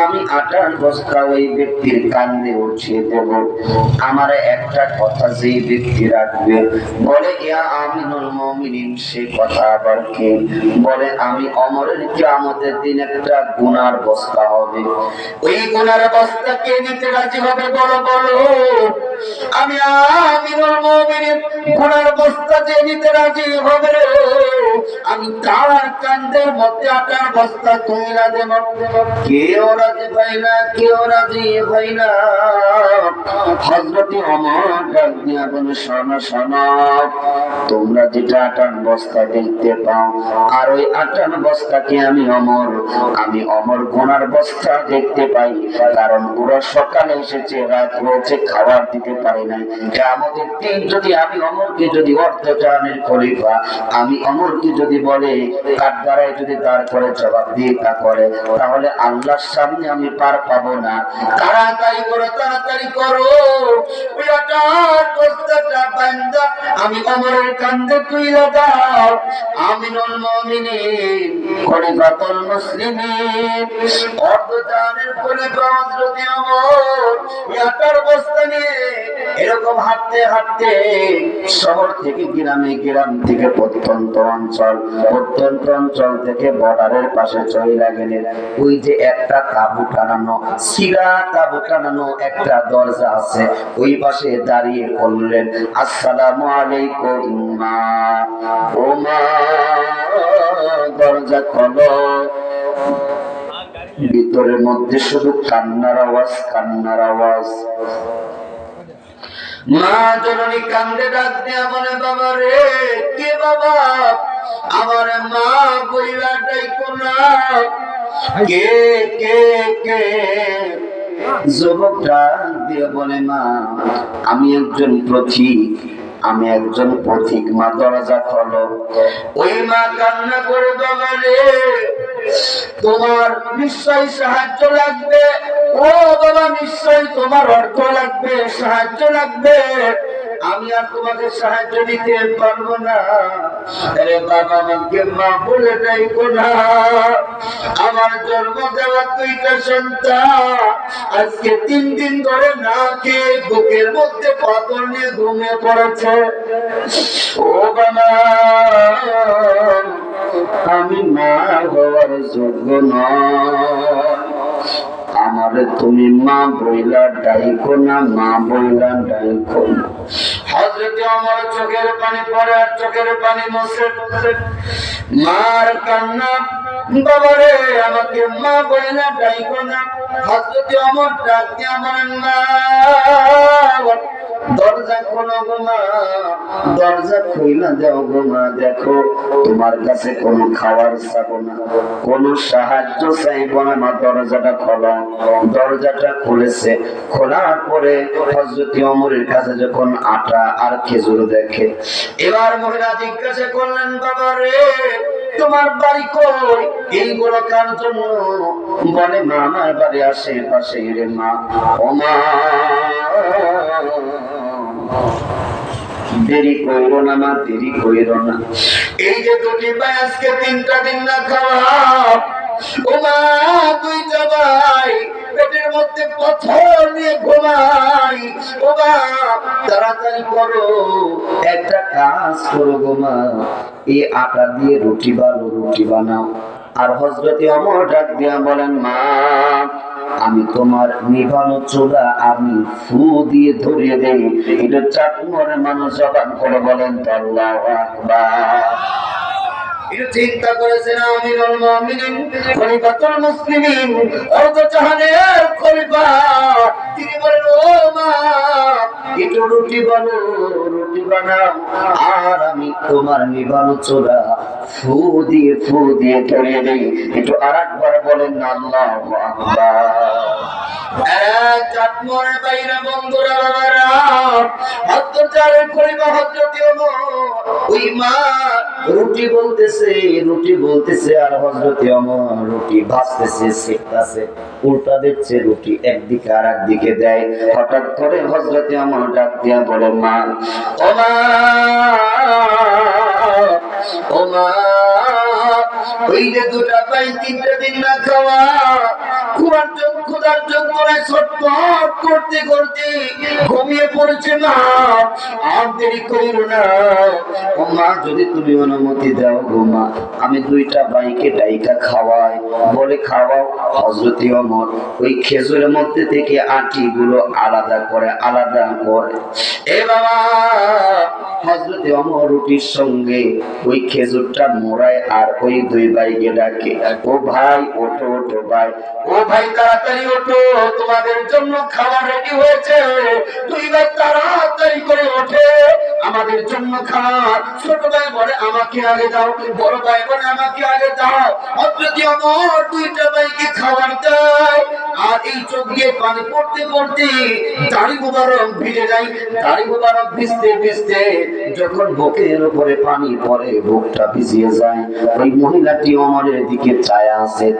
আমি আটার বস্তা ওই ব্যক্তির কান্দে উঠিয়ে দেব। আমার একটা কথা যে ব্যক্তি রাখবে, বলে ইয়া আমিনুল মুমিনিন, সে কথা আবার কে? বলে আমি ওমরের কিয়ামতের দিন একটা গুনার বস্তা হবে, ওই গুনার বস্তা কে নিতে রাজি হবে? বলো বলো। আমি আমিনুল মুমিনিন গুনার বস্তা যে নিতে রাজি হবে, আমি তার কান্দের মধ্যে আটার বস্তা তুইলা দেব। কেউ রাজি হয় না, কেউ রাজি হয় না। হযরতে ওমর ডাক দিয়া বলে, শোনো শোনো, তোমরা যেটা আটার বস্তা দেখতে পাও, আর ওই আটার বস্তাকে আমি ওমর গুনার বস্তা দেখতে পাই। কারণ ওরা সকালে এসেছে, রাত হয়েছে, খাবার দিতে পারে না। কিয়ামতের দিন যদি আমি ওমরকে যদি অর্ধ জাহানের খলিফা, আমি ওমরকে যদি বলে কাঠগড়ায় যদি দাঁড় করে জবাব দিয়ে তা করে, তাহলে আল্লাহর সামনে আমি পার পাবো না। তাড়াতাড়ি করো, তাড়াতাড়ি করো, ওই আটার বস্তাটা বান্দা আমি ওমরের কাঁধে তুলে দাও। আমিনুল মুমিনিন খলিফাতুল মুসলিমিন অর্ধ জাহানের খলিফা হযরত ওমর ওই আটার বস্তা নিয়ে এরকম হাঁটতে হাঁটতে শহর থেকে গ্রামে, গ্রাম থেকে প্রত্যন্ত অঞ্চল থেকে বর্ডারের পাশে চলে গেলেন। ওই যে একটা তাঁবু টানানো, সিরা তাঁবু টানানো একটা দরজা আছে, ওই পাশে দাঁড়িয়ে বললেন, আসসালামু আলাইকুম মা, ও মা দরজা খোলো। ভিতরের মধ্যে শুধু কান্নার আওয়াজ, কান্নার আওয়াজ। মা জননী কান্দে ডাক দিয়া বলে, বাবা রে, কে বাবা? আমার মা বইলা ডাইকো না। কে কে কে? যুবক ডাক দিয়ে বলে, মা আমি একজন পথিক, মা দরজা খোলো। ওই মা কান্না করে, বাবা রে, তোমার নিশ্চয়ই সাহায্য লাগবে। ও বাবা, নিশ্চয়ই তোমার অর্থ লাগবে, সাহায্য লাগবে। আমি আর তোমাকে সাহায্য দিতে পারবো না। আরে বাবা, আমাকে মা বলে ডাইকো না। আমার জন্ম দেওয়া দুইটা সন্তান আজকে 3 দিন ধরে না খেয়ে বুকের মধ্যে পাথর নিয়ে ঘুমিয়ে পড়েছে। ও বাবা, আমি মা হওয়ার যোগ্য নয়, আমারে তুমি মা বইলা ডাইকো না, মা বইলা ডাইকো না। হযরত ওমর চোখের পানি পড়ে আর চোখের পানি মুছে, মার কান্না, বাবারে আমাকে মা বইলা ডাইকো না। হযরত ওমর ডাক দিয়া বলেন, মা দরজা খোলো গো মা, দরজা খুইলা দাও গো মা। দেখো তোমার কাছে কোনো খাবার চাবো না, কোনো সাহায্য চাইবো না, মা দরজাটা খোলো। দরজাটা খুলেছে, খোলার পরে হযরত ওমরের কাছে যখন আটা আর খেজুর দেখে, এবার মহিলা জিজ্ঞাসা করলেন, বাবা রে, তোমার বাড়ি কই? এইগুলো কার জন্য? বলে, মা আমার বাড়ি আশেপাশে রে মা। ও মা দেরি কইরো না মা, দেরি কইরো না। এই যে দুটি ভাই আজকে 3টা দিন না খাওয়া, ও মা 2টা ভাই পেটের মধ্যে পাথর নিয়ে ঘুমাই। ও মা তাড়াতাড়ি করো, একটা কাজ করো গো মা, এই আটা দিয়ে রুটি বানাও। আর হযরত ওমর ডাক দিয়া বলেন, মা আমি তোমার নিভানো চুলা আমি ফু দিয়ে ধরিয়ে দেই। এটা চাটমোহরের মানুষ জবান করে বলেন তো আল্লাহু আকবার। এটা চিন্তা করেছেন আমিনুল মুমিনিন খলিফাতুল মুসলিমিন অর্ধ জাহানের খলিফা। তিনি বলেন, ও মা একটু রুটি বানাও, আর আমি তোমার নিভানো চুলা ফু দিয়ে ধরিয়ে দেই। একটু আরেকবার বলেন না, আল্লাহু আকবার। চাটমোহরের বাইরা বন্ধুরা, বাবারা, হযরত জাহানের খলিফা হযরত ওমর, ওই মা রুটি বলতেছে আর হযরত ওমর রুটি ভাজতেছে, সেকতেছে, উল্টা দিচ্ছে রুটি একদিকে আর একদিকে দেয়। হঠাৎ করে হযরত ওমর ডাক দিয়া বলে, মা ও মা, ও মা ওই যে দুটা ভাই 3টা দিন না খাওয়া, ক্ষুধার যন্ত্রণায় ছটফট করতে করতে ঘুমিয়ে পড়েছে। মা আর দেরি করিল না, ও মা যদি তুমি অনুমতি দাও গো মা, আমি 2টা ভাইকে ডাইকা খাওয়াই। বলে খাওয়াও। হযরতে ওমর ওই খেজুরের মধ্যে থেকে আটিগুলো আলাদা করে এ বাবা, হযরতে ওমর রুটির সঙ্গে ওই খেজুরটা মোড়ায় আর ওই 2 ভাইকে ডাকে, ও ভাই ওঠো ওঠো ভাই, ও ভাই তাড়াতাড়ি ওঠো, তোমাদের জন্য খাবার রেডি হয়েছে। 2 ভাই তাড়াতাড়ি করে ওঠে, আমাদের জন্য খাবার। ছোট ভাই বলে আমাকে আগে দাও, বড় ভাই বলে আমাকে আগে দাও। হযরতে ওমর 2টা ভাইকে খাবার দেয়, আর এই চোখ দিয়ে পানি পড়তে পড়তে দাড়ি মুবারক ভিজে যায়। দাড়ি মুবারক ভিজতে ভিজতে যখন বুকের উপরে পানি পড়ে, বুকটা ভিজিয়ে যায়। ওই মহিলাটি ওমরের দিকে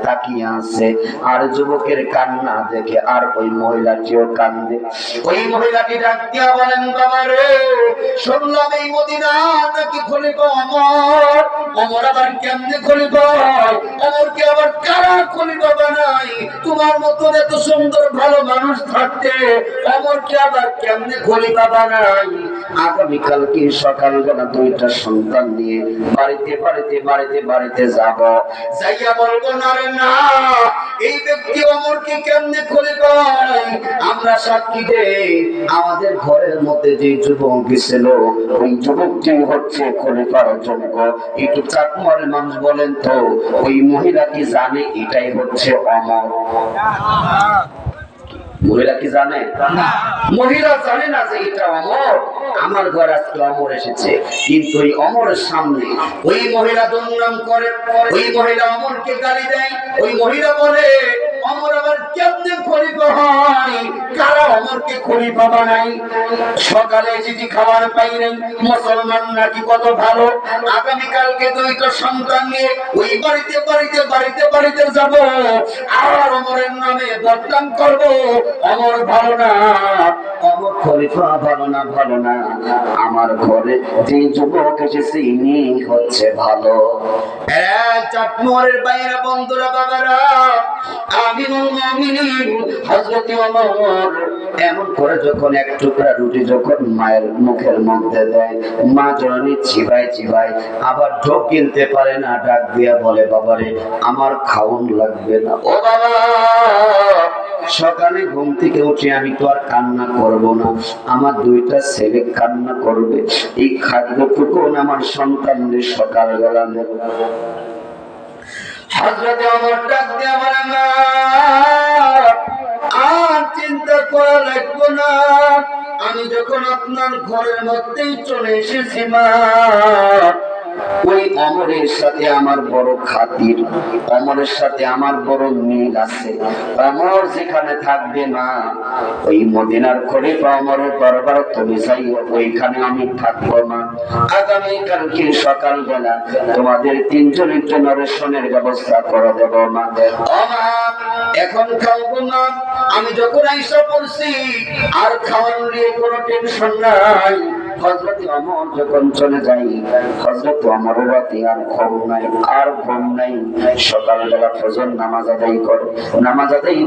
তাকিয়ে আছে, আর যুবকের কান্না দেখে আর ওই মহিলাটিও কান্দে। ওই মহিলাটি ডাক দিয়া বলেন, বাবা রে, শুনলাম এই মদিনা নাকি খলিফা ওমর। ওমর আবার কেমনে খলিফা হয়? ওমরকে আবার কারা খলিফা বানাই? তোমার মতো এত সুন্দর ভালো মানুষ থাকতে ওমরকে আবার কেমনে খলিফা বানাই? আগামীকালকে সকালবেলা 2টা সন্তান নিয়ে বাড়িতে যাব, যাইয়া বলবো না রে না, এই ব্যক্তি ওমরকে কেমনে খলিফা বানাই? আমরা সাক্ষী দেই, আমাদের ঘরের মধ্যে যে যুবক ছিল ওই যুবকটি হচ্ছে খলিফার যোগ্য। একটু চাকমারের মানুষ বলেন তো, ওই মহিলা কি জানে এটাই হচ্ছে ওমর? মহিলা কি জানে? মহিলা জানে না যে এটা ওমর। আমার ঘরে আজকে ওমর এসেছে, কিন্তু ওই ওমরের সামনে ওই মহিলা দুর্নাম করে, ওই মহিলা ওমরকে গালি দেয়। ওই মহিলা বলে, ওমর আবার কেমনে খলিফা হয়? কারা ওমরকে খলিফা বানাই? সকালে চিঠি খাবার পাই নাই, মুসলমান নাকি কত ভালো। আগামীকালকে 2টা সন্তান নিয়ে ওই বাড়িতে যাব, আর ওমরের নামে বদনাম করব। ওমর ভালো না, ওমর খলিফা ভালো না, আমার ঘরে যে যুবক এসেছে ইনি হচ্ছে ভালো। চাটমোহরের বাইরা বন্ধুরা, বাবারা, আমিনুল মুমিনিন হযরতে ওমর এমন করে যখন এক টুকরা রুটি যখন মায়ের মুখের মধ্যে দেয়, মা জননী চিবাই আবার ঢোক গিলতে পারে না, ডাক দিয়া বলে, বাবারে আমার খাওন লাগবে না। ও বাবা, সকালে ঘুম থেকে উঠে আমি তো আর কান্না করব না, আমার 2টা ছেলে কান্না করবে। এই খাদ্যটুকু আমার সন্তানদের সকালবেলা দেব। হযরতে ওমর ডাক দিয়া বলেন, না আর চিন্তা করা লাগবে না, আমি যখন আপনার ঘরের মধ্যেই চলে এসেছি মা, ওই ওমরের সাথে আমার বড় খাতির, ওমরের সাথে আমার বড় মিল আছে। ওমর যেখানে থাকবে না, ওই মদিনার খলিফা ওমরের দরবার তুমি যাইও, ওইখানে আমি থাকবো না। আগামীকালকে সকালবেলা তোমাদের 3 জনের জন্য রেশনের ব্যবস্থা করে দেব মা। ও মা, এখন খাওয়াবো না, আমি যখন আইসা পড়ছি আর খাওয়ার নিয়ে কোনো টেনশন নাই। হযরতে ওমর যখন চলে যাই, হযরতে ওমরের রাতে আর ঘুম নাই। সকালবেলা ফজর নামাজ আদায়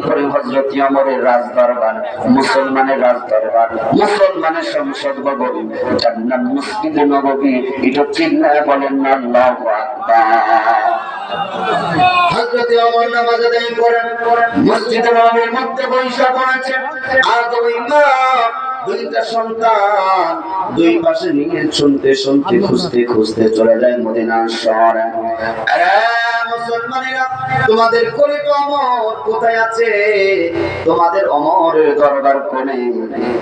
করে হযরতে ওমরের রাজদরবার, মুসলমানের রাজদরবার, মুসলমানের সংসদ ভবন, জান্নাত মসজিদে নববী, এটা চিল্লায় বলেন না আল্লাহু আকবার। হযরতে ওমর নামাজ আদায় করেন, মসজিদে নববীর মধ্যে বৈশা পড়েছেন, আর ওই মা 2টা সন্তান 2 পাশে নিয়ে শুনতে খুঁজতে চলে যায় মদিনা শহরে। আরে মুসলমানেরা, তোমাদের খলিফা ওমর কোথায় আছে? তোমাদের ওমরের দরবার কোনে?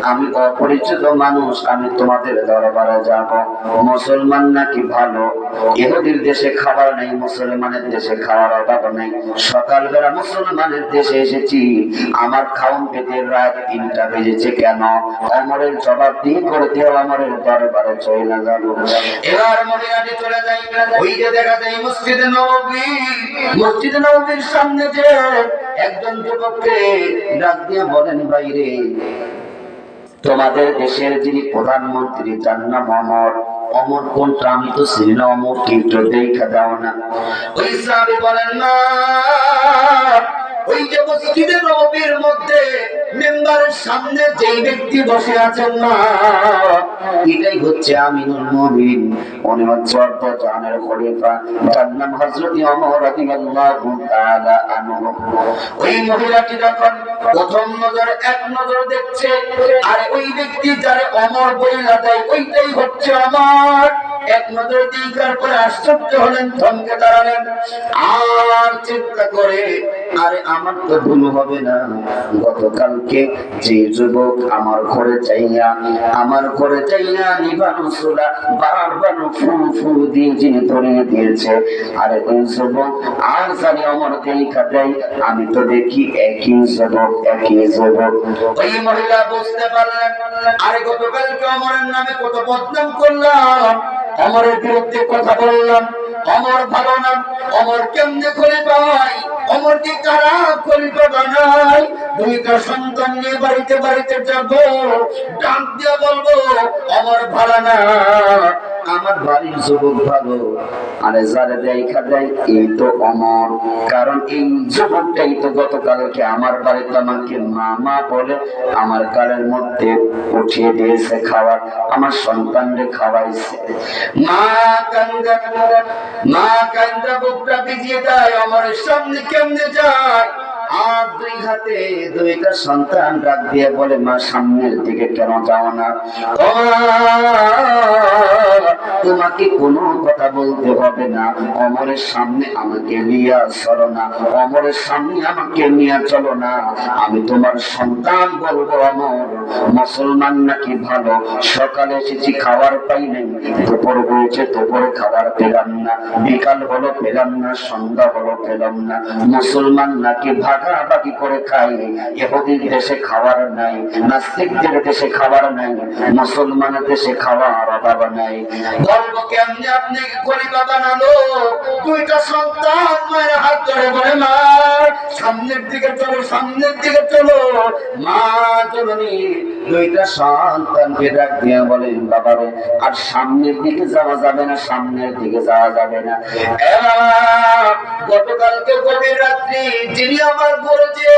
আমি অপরিচিত মানুষ, আমি তোমাদের দরবারে যাব। মুসলমান নাকি ভালো? ইহুদির দেশে খাবার নেই, মুসলমানের দেশে খাওয়ার অভাব নেই। সকালবেলা মুসলমানের দেশে এসেছি, আমার খাওন পেতে রাত 3টা বেজেছে কেন? ওমরের জবাবদিহি করতে ওমরের দরবারে চলে যাব। এবার মদিনাতে চলে যাই, ওই যে দেখা যায় মসজিদে নববীর সামনে যে একজন যুবককে ডাক দিয়ে বলেন, বাইরে তোমাদের দেশের যিনি প্রধানমন্ত্রী, যার নাম ওমর, অমর কোনটা আমি তো চিনি না, অমর কি একটু দেখা দাও না। ওই সাহাবী বলেন না, ওই যে মসজিদে নববীর মধ্যে মেম্বারের সামনে যে ব্যক্তি বসে আছেন না, এটাই হচ্ছে আমিনুল মুমিন, উনি হচ্ছে জানের খলিফা, যার নাম হযরত ওমর রাদিয়াল্লাহু তাআলা আনহু। ওই মহিলাটি যখন প্রথম নজর এক নজর দেখছে, আর ওই ব্যক্তি যারে ওমর বইলা দেয় ওইটাই হচ্ছে ওমর, এক নজর দেখার পরে আশ্চর্য হলেন, থমকে দাঁড়ালেন, আর চিন্তা করে আরে আমার তো ভুল হবে না, গতকালকে যে যুবক আমার ঘরে চাইয়া নিবানো চুলা বারবার ফু ফু দিয়ে যিনি ধরিয়ে দিয়েছে, আরে ওই যুবক আর জানি আমার দেখা দেয়, আমি তো দেখি একই যুবক। ওই মহিলা বুঝতে পারলেন, আরে গতকালকে অমরের নামে কত বদনাম করলাম, অমরের বিরুদ্ধে কথা বললাম, অমর ভালো না, অমর কেমনে করে পাই, অমরকে কারা খলিফা বানাই, দুইটা সন্তান নিয়ে বাড়িতে যাব, ডাক দিয়ে বলবো অমর ভালো না, আমার বাড়ির যুবক ভালো, আরে যারে দেখা দেয় এই তো অমর, কারণ এই যুবকটাই তো গতকালকে আমার বাড়িতে আমাকে মামা বলে আমার গালের মধ্যে উঠিয়ে দিয়েছে খাবার, আমার সন্তানরে খাওয়াইছে। মা কান্দা বুকটা ভিজিয়ে দেয়, অমরের সামনে কেমনে যায়, আর দুই হাতে দুইটা সন্তান ডাক দিয়ে বলে, মা সামনের দিকে কেন যাও না, তোমাকে কোনো কথা বলতে হবে না, অমরের সামনে আমাকে নিয়ে চলো না, অমরের সামনে আমাকে নিয়ে চলো না, আমি তোমার সন্তান বলবো অমর মুসলমান নাকি ভালো, সকালে এসেছি খাবার পাই নাই, দুপুর হয়েছে দুপুরে খাবার পেলাম না, বিকাল হলো পেলাম না, সন্ধ্যা হলো পেলাম না, মুসলমান নাকি ভাগাভাগি করে খাই, ইহুদির দেশে খাবার নাই, নাস্তিকদের দেশে খাবার নাই, মুসলমানের দেশে খাবার অভাব নাই, বলবো কেমনি আপনি খলিফা বানালো, দুইটা সন্তান মায়ের হাত ধরে বলে, মা সামনের দিকে চলো, মা চলনি, দুইটা সন্তানকে ডাক দিয়ে বলে, বাবারে আর সামনের দিকে যাওয়া যাবে না, গতকালকে গভীর রাত্রি যিনি আমার করেছে,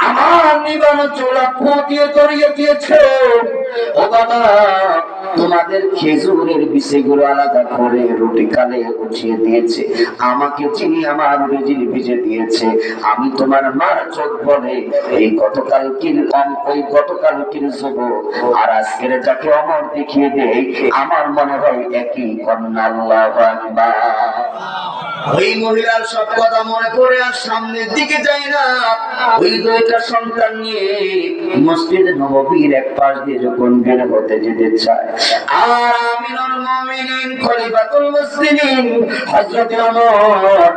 আমার নিবানো চোলা ফুটিয়ে করিয়ে দিয়েছে, ও বাবা তোমাদের খেজুরের বিষয়গুলো আলাদা করে রুটি কালে উঠিয়ে দিয়েছে, আমাকে চিনি আমার রুটি ভিজে দিয়েছে, আমি তোমার মার চোখ বলে এই গতকালকের যুবক আর আজকের যাকে অমর দেখিয়ে দেয়, আমার মনে হয় একই কন্যা। আল্লাহু আকবার। ওই মহিলার সব কথা মনে করে আর সামনের দিকে যায় না, ওই দুইটা সন্তান নিয়ে মসজিদে নববীর এক পাশ দিয়ে যখন বের হতে যেতে চায়, আর আমিনুল মুমিনিন খলিফাতুল মুসলিমিন হযরত ওমর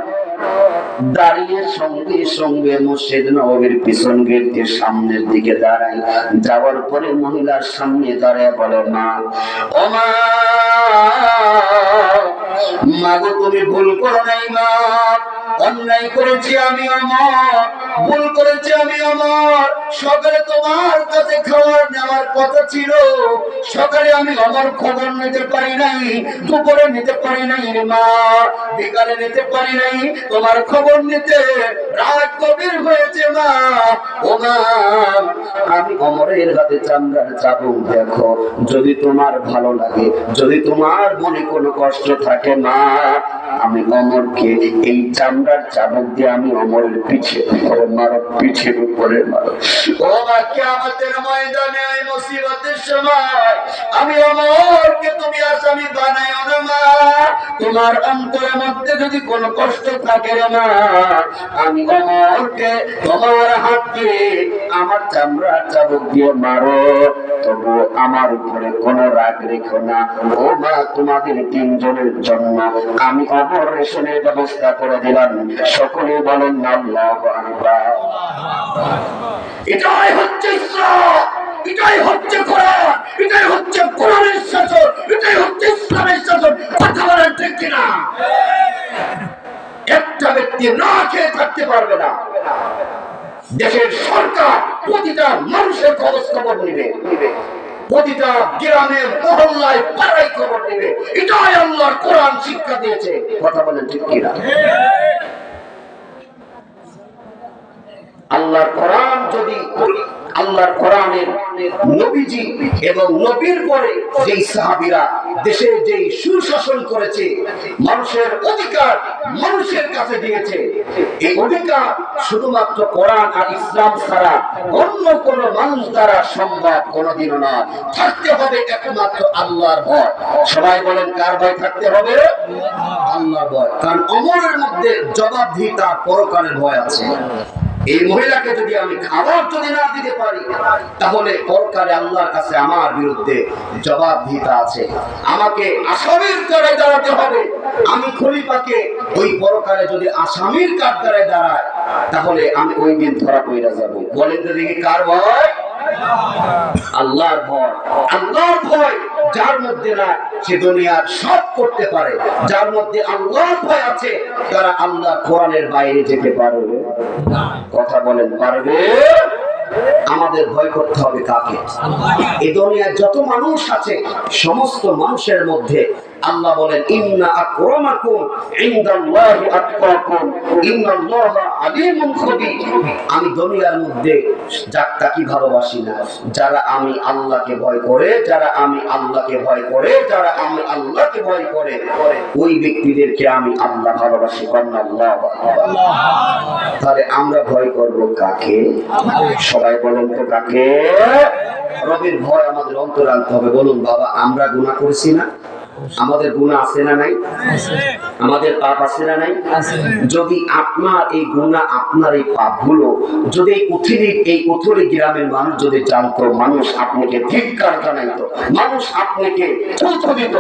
দাঁড়িয়ে সঙ্গে সঙ্গে মসজিদ নববীর পিছন গেট দিয়ে সামনের দিকে দাঁড়ায়, যাওয়ার পরে মহিলার সামনে দাঁড়ায় বলে, মা ও মা গো তুমি ভুল করো নাই, মা অন্যায় করেছি আমি অমর, ভুল করেছি আমি অমর, সকালে তোমার কাছে খাবার নেওয়ার কথা ছিল, সকালে আমি অমর খবর নিতে পারি নাই, দুপুরে নিতে পারি নাই রে মা, বিকালে নিতে পারি নাই, তোমার খবর নিতে রাত গভীর হয়েছে মা, ও মা আমি অমরের হাতে চামড়ার চাবুক, দেখো যদি তোমার ভালো লাগে, যদি তোমার মনে কোনো কষ্ট থাকে মা, আমি অমরকে এই চামড়ার চাবুক দিয়ে আমি অমরের পিঠের উপরে মারো। ও মা কিয়ামতের ময়দানে এই মুসিবতের সময় আমি অমরকে তুমি আসামি বানাইও না মা, তোমার অন্তরের মধ্যে যদি কোনো কষ্ট থাকে রে মা, আমি অমরকে তোমার হাত দিয়ে আমার চামড়ার চাবুক দিয়ে মারো, তবু আমার উপরে কোনো রাগ রেখো না। ও মা তোমাদের তিনজনের জন্য আমি অমর রেশনের ব্যবস্থা করে দিলাম, সকলে বলেন আল্লাহু আকবার। এটাই হচ্ছে ইসলাম, এটাই হচ্ছে কোরআন, এটাই হচ্ছে কোরআনের শাসন, এটাই হচ্ছে ইসলামের শাসন। কথা বলেন ঠিক কিনা? একটা ব্যক্তি না খেয়ে থাকতে পারবে না, দেশের সরকার প্রতিটা মানুষের খবর নিবে, প্রতিটা গ্রামের মহল্লায় পাড়ায় খবর নেবে। এটাই আল্লাহর কোরআন শিক্ষা দিয়েছে। কথা বলেন ঠিক কিনা? আল্লাহর কোরআন যদি আল্লাহর কোরআনের নবীজি এবং নবীর পরে যেই সাহাবীরা দেশে যেই সুশাসন করেছে, মানুষের অধিকার মানুষের কাছে দিয়েছে, এই অধিকার শুধুমাত্র কোরআন আর ইসলাম ছাড়া অন্য কোন মানুষ দ্বারা সম্ভব কোনোদিনও না। থাকতে হবে একমাত্র আল্লাহর ভয়। সবাই বলেন কার ভয় থাকতে হবে? আল্লাহর ভয়। কারণ অমরের মধ্যে জবাবদিহিতা পরকালের ভয় আছে। এই মহিলাকে যদি আমি খাবার যদি না দিতে পারি, তাহলে পরকালে আল্লাহর কাছে আমার বিরুদ্ধে জবাবদিহিতা আছে। আমাকে আসামির কাঠগড়ায় দাঁড়াতে হবে। আমি খলিফাকে ওই পরকালে যদি আসামির কাঠগড়ায় দাঁড়ায়, তাহলে আমি ওই দিন ধরা পড়ে যাব। বলেন তো দেখি কার ভয়? আল্লাহর ভয়। আল্লাহর ভয় যার মধ্যে না, সে দুনিয়ার সব করতে পারে। যার মধ্যে আল্লাহর ভয় আছে, তারা আল্লাহর কোরআনের বাইরে যেতে পারবে। কথা বলেন পারবে? আমাদের ভয় করতে হবে কাকে? এই দুনিয়ায় যত মানুষ আছে, সমস্ত মানুষের মধ্যে আল্লাহ বলেন ইন্না আকরামাকুম ইনদাল্লাহি আতকাকুম ইন্নাল্লাহা আলিমুন খবীর। আমি দুনিয়ার মধ্যে যাকে ভালোবাসি না, যারা আমি আল্লাহকে ভয় করে, যারা আমি আল্লাহকে ভয় করে, যারা আমি আল্লাহকে ভয় করে, ওই ব্যক্তিদেরকে আমি আল্লাহ ভালোবাসি। আল্লাহু আকবার। তাহলে আমরা ভয় করব কাকে? সবাই বলেন তো কাকে? রবের ভয় আমাদের অন্তরে আনতে হবে। বলুন বাবা, আমরা গুনাহ করেছি না? আমাদের গুনাহ আছে না নাই? আমাদের পাপ আছে না নাই? যদি আপনার এই গুনাহ, আপনার এই পাপগুলো যদি এই উথলি গ্রামের মানুষ যদি জানতো, মানুষ আপনাকে ধিক্কার জানাইতো, মানুষ আপনাকে থুথু দিত,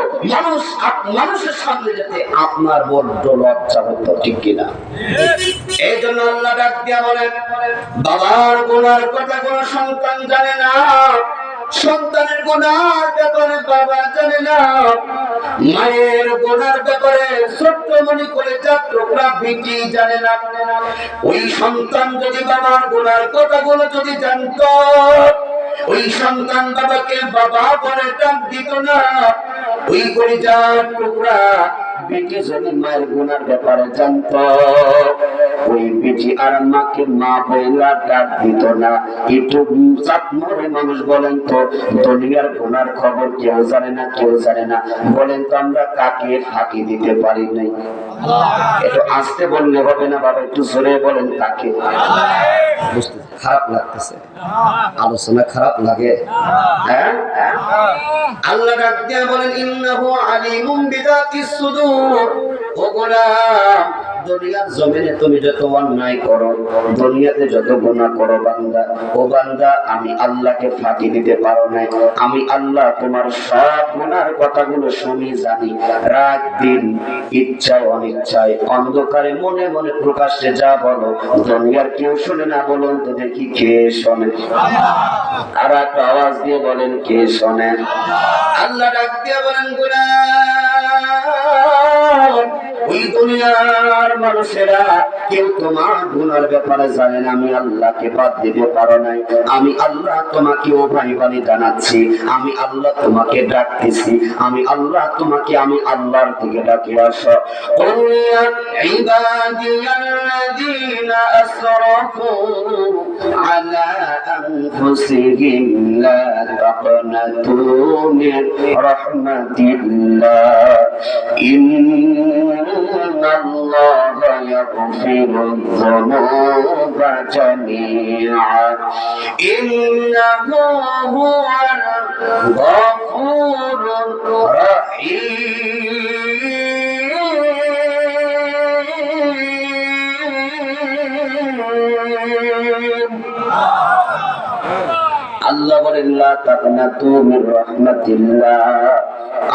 মানুষের সামনে যেতে আপনার বড্ড লজ্জা হতো, ঠিক কিনা? এই জন্য আল্লাহ ডাক দিয়া বলেন, বাবার গুনার কথা কোন সন্তান জানে না, সন্তানের গুনার ব্যাপারে বাবা জানে না, মায়ের গুনার ব্যাপারে ছোট্ট মনে করে চার টুকরা বিটি জানে না। ওই সন্তান যদি বাবার গুনার কথাগুলো যদি জানতো, ওই সন্তান বাবাকে বাবা বলে ডাক দিত না। ওই কলিজার টুকরা বেটি যদি মায়ের গুনার ব্যাপারে জানতো, ওই বেটি আর মাকে মা বইলা ডাক দিত না। একটু চাঁদমরে মানুষ বলেন তো, দুনিয়ার গুনার খবর কেউ জানে না, কেউ জানে না। বলেন তো আমরা কাকে ফাঁকি দিতে পারি নাই? একটু আস্তে বললে হবে না বাবা, একটু জোরে বলেন কাকে। বুঝতে খারাপ লাগতেছে, আলোচনা খারাপ লাগে? হ্যাঁ, আল্লাহ ডাক দিয়া বলেন ইন্নাহু আলিমুম বিযাতিস সুদূর। ও গোলাম, দুনিয়ার জমিনে তুমি যত অন্যায় করো, দুনিয়াতে যত গুনাহ করো বান্দা, ও বান্দা, আমি আল্লাহকে ফাঁকি দিতে পারো না। আমি আল্লাহ তোমার সব গুনার কথাগুলো শুনি, জানি। রাত দিন, ইচ্ছায় অনিচ্ছায়, অন্ধকারে মনে মনে প্রকাশ্যে যা বলো, দুনিয়ার কেউ শুনে না। বলুন তো দেখি কে শোনে? আর একটা আওয়াজ দিয়ে বলেন কে শোনে? আল্লাহ ডাক দিয়ে বলেন গোলাম, ওই দুনিয়ার মানুষেরা কেউ তোমার গুনার ব্যাপারে জানে না। আমি আল্লাহকে বাদ দিতে পারো নাই। আমি আল্লাহ তোমাকে অভিবানী জানাচ্ছি, আমি আল্লাহ তোমাকে ডাকতেছি, আমি আল্লাহ তোমাকে, আমি আল্লাহর দিকে ডাকে আসো। কুল্লা ইবাদিয়াল্লাযীনা আসরাফু আলা আনফুসিহিম লা তাকনাতু মির রাহমাতিল্লাহ ইন্নাল্লাহা ইয়াগফিরুয যুনুবা জামিআ ইন্নাহু হুয়াল গফুরুর রহিম। আল্লাহ বলেন লা তাকনাতু মির রাহমাতিল্লাহ,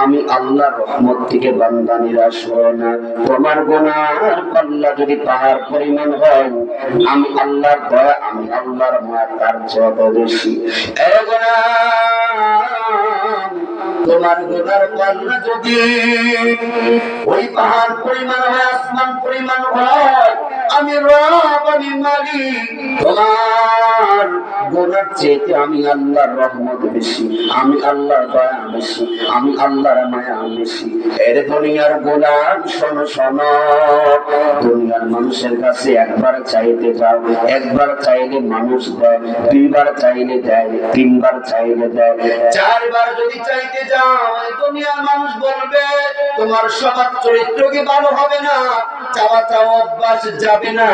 আমি আল্লাহর রহমত থেকে বান্দা নিরাশ হও না। তোমার গুনার পাল্লা যদি পাহাড় পরিমাণ হয়, আমি আল্লাহর দয়া, আমি আল্লাহর মায়া তার চেয়ে বেশি। এ গোলাম, তোমার গুনার পাল্লা যদি ওই পাহাড় পরিমাণ হয়, আসমান পরিমাণ হয়, আমি রব, আমি মালিক, তোমার আমার গুনার চেয়ে আমি আল্লাহর রহমত বেশি, আমি আল্লাহর দয়া বেশি, আমি আল্লাহর মায়া বেশি। এর দুনিয়ার গোলাম শোনো শোনো, দুনিয়ার মানুষের কাছে একবার চাইতে যাও, একবার চাইলে মানুষ দেয়, দুইবার চাইলে দেয়, তিনবার চাইলে দেয়, চারবার যদি চাইতে যাও দুনিয়ার মানুষ বলবে তোমার স্বভাব চরিত্র কি ভালো হবে না, চাওয়া চাওয়া অভ্যাস যাবে না।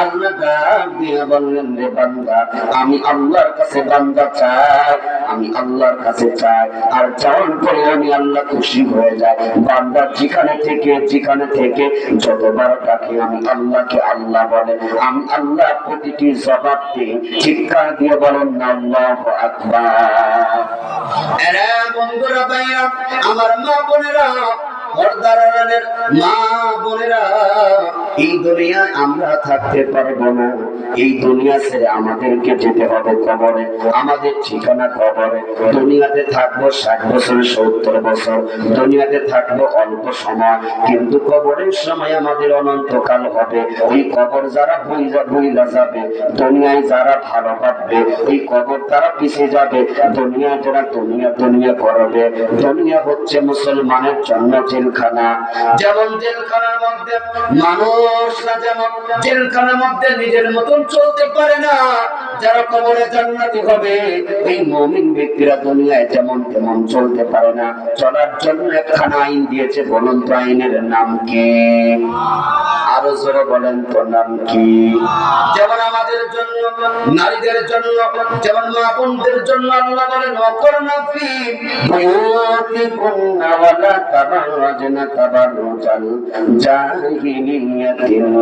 আল্লাহ ডাক দিয়ে বললেন, রে বান্দা, আমি আল্লাহর কাছে বান্দা চাই, আমি আল্লাহর কাছে চাই, আর চাওয়ার পরে আমি আল্লাহ খুশি হয়ে যায়। বান্দা যেখানে থেকে যতবার ডাকে আমি আল্লাহকে আল্লাহ বলে, আমি আল্লাহ প্রতিটি জবাব দিই, চিৎকার দিয়ে বলেন আল্লাহু আকবার। এরা বন্ধুরা ভাইরা আমার মা বোনেরা, পর্দারানের মা বোনেরা, এই দুনিয়ায় আমরা থাকতে পারবো না, এই দুনিয়া ছেড়ে আমাদেরকে যেতে হবে কবরে, আমাদের ঠিকানা কবরে। দুনিয়াতে থাকবো 60 বছর 70 বছর, দুনিয়াতে থাকবো অল্প সময়, কিন্তু কবরের সময় আমাদের অনন্তকাল হবে। ওই কবর যারা বইলা যাবে, দুনিয়ায় যারা ভালো পাবে, ওই কবর তারা পিছিয়ে যাবে। দুনিয়ায় যারা দুনিয়া করবে, দুনিয়া হচ্ছে মুসলমানের জন্য জেলখানা। যেমন জেলখানার মধ্যে মানুষরা যেমন জেলখানার মধ্যে নিজের মতন চলতে পারে না, যারা কবরে জান্নাতি হবে ওই মুমিন ব্যক্তিরা দুনিয়ায় যেমন তেমন চলতে পারে না। চলার জন্য একখানা আইন দিয়েছে, বলুন তো আইনের নাম কি? আরো জোরে বলেন তো নাম কি? যেমন আমাদের জন্য, নারীদের জন্য, যেমন মা বোনদের জন্য আল্লাহ বলেন ওয়াকরনা ফি বুয়ুতিকুন্না ওয়ালা তাবাররাজনা তাবাররুজাল জাহিলিয়াতিল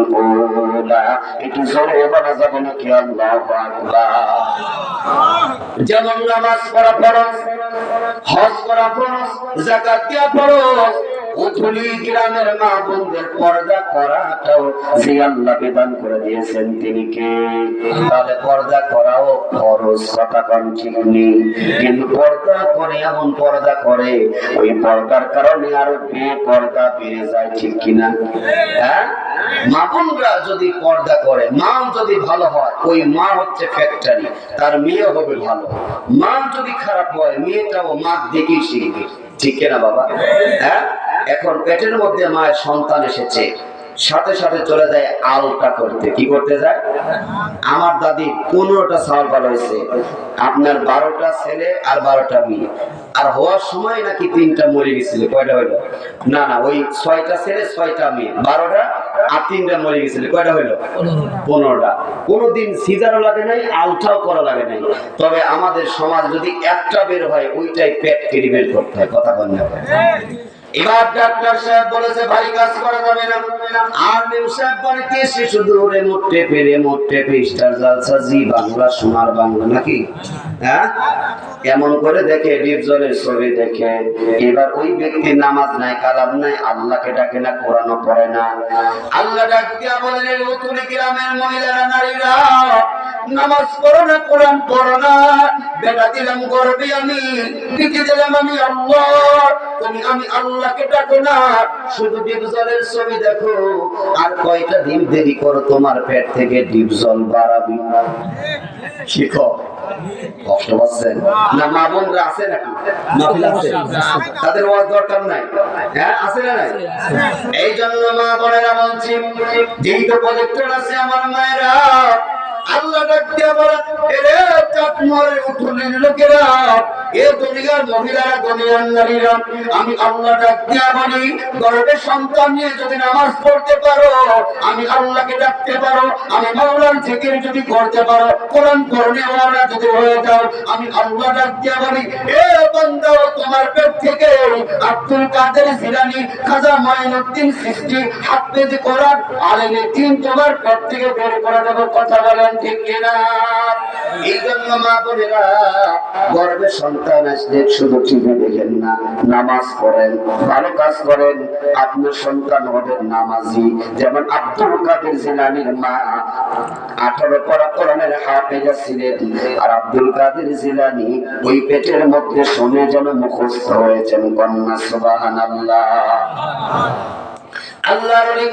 উলা। একটু জোরে বলা যাবে নাকি? আল্লাহু আকবার। যেমন নামাজ পড়া ফরজ, হজ করা ফরজ, যাকাত দেওয়া ফরজ, উথুলি গ্রামের মা বোনদের পর্দা করাটাও যে আল্লাহ বিধান করে দিয়েছেন তিনি কে? তাহলে পর্দা করাও ফরজ, কথা কোন ঠিক নেই। কিন্তু পর্দা করে, এমন পর্দা করে ওই পর্দার কারণে আরো বেপর্দা বেড়ে যায়, ঠিক কিনা? হ্যাঁ, মা বোনরা যদি পর্দা করে, মা যদি ভালো হয়, ওই মা হচ্ছে ফ্যাক্টরি, তার মেয়ে হবে ভালো। মা যদি খারাপ হয়, মেয়েটাও মা দেখেই শিখবে, ঠিক কিনা বাবা? হ্যাঁ, এখন পেটের মধ্যে মায়ের সন্তান এসেছে, সাথে সাথে চলে যায় আলটা করতে। কি করতে যায়? আমার দাদি 15টা ছাগল পালা হয়েছে, আপনার 12টা ছেলে আর 12টা মেয়ে, আর হওয়ার সময় নাকি 3টা মরে গেছিল। কয়টা হইল? না, ওই 6টা ছেলে 6টা মেয়ে, 12টা আর 3টা মরে গেছিল। কয়টা হইল? 15টা। কোনোদিন সিজারও লাগে নাই, আলটাও করা লাগে নাই। তবে আমাদের সমাজ যদি একটা বের হয়, ওইটাই পেট কেটে বের করতে হয়, কথা বল না। এবার ডাক্তার সাহেব বলেছে ভাই কাজ করা যাবে না, আর মেম সাহেব বলে কি শিশু দৌড়ে মোটে পেরে স্টার জালসা জি বাংলা সোনার বাংলা নাকি? হ্যাঁ, এমন করে দেখে ডিপজলের ছবি দেখে। এবার ওই ব্যক্তি নামাজ নাই, কালাম নাই, আল্লাহকে ডাকে না, কোরআনও পড়ে না। আল্লাহ ডাক দিয়া বলেন উতুলি গ্রামের মহিলারা, নারীরা, নামাজ পড়ো না, কোরআন পড়ো না, বেটা দিলাম গর্বে আমি, পিঠে দিলাম আমি আল্লাহ, তুমি আমি আল্লাহকে ডাকো না, শুধু ডিপজলের ছবি দেখো। আর কয়টা দিন দেরি করো, তোমার পেট থেকে ডিপজল বাড়াবি। শিখো। কষ্ট পাচ্ছেন না? মা বোনরা আছে নাকি? মাহফিল আছে, তাদের ওয়াজ দরকার নাই? হ্যাঁ, আছে না নাই? এই জন্য মা বোনেরা বলছি, যেই তো প্রজেক্টর আছে আমার মায়েরা, আল্লাহ ডাক দিয়া বলে এরে চাকমারে উঠুলির লোকেরা, এ দুনিয়ার মহিলারা, দুনিয়ার নারীরা, আমি আল্লাহ ডাক দিয়া বলি, গর্ভে সন্তান নিয়ে যদি নামাজ পড়তে পারো, আমি আল্লাহকে ডাকতে পারো, আমি মাওলার জিকির যদি করতে পারো, কোরআন পড়নে ওয়ালা যদি হয়ে যাও, আমি আল্লাহ ডাক দিয়া বলি এ বান্দা, তোমার পেট থেকে আব্দুল কাদের জিলানী, খাজা মাইনুদ্দিন চিশতি, হাফেজ কোরআন আলেমে দ্বীন তোমার পেট থেকে বের করে দেব। কথা বলেন ঠিক কিনা? এই জন্য মা বোনেরা, গর্ভে সন্তান আসলে শুধু টিভি দেখেন না, নামাজ পড়েন, ভালো কাজ করেন, আপনার সন্তান হবে নামাজি। যেমন আব্দুল কাদের জিলানীর মা 18 পারা কোরআনের হাফেজা ছিলেন, আর আব্দুল কাদের জিলানী ওই পেটের মধ্যে শুনে যেন মুখস্থ হয়েছেন। কন্যা সুবহানাল্লাহ। আল্লাহর ওলি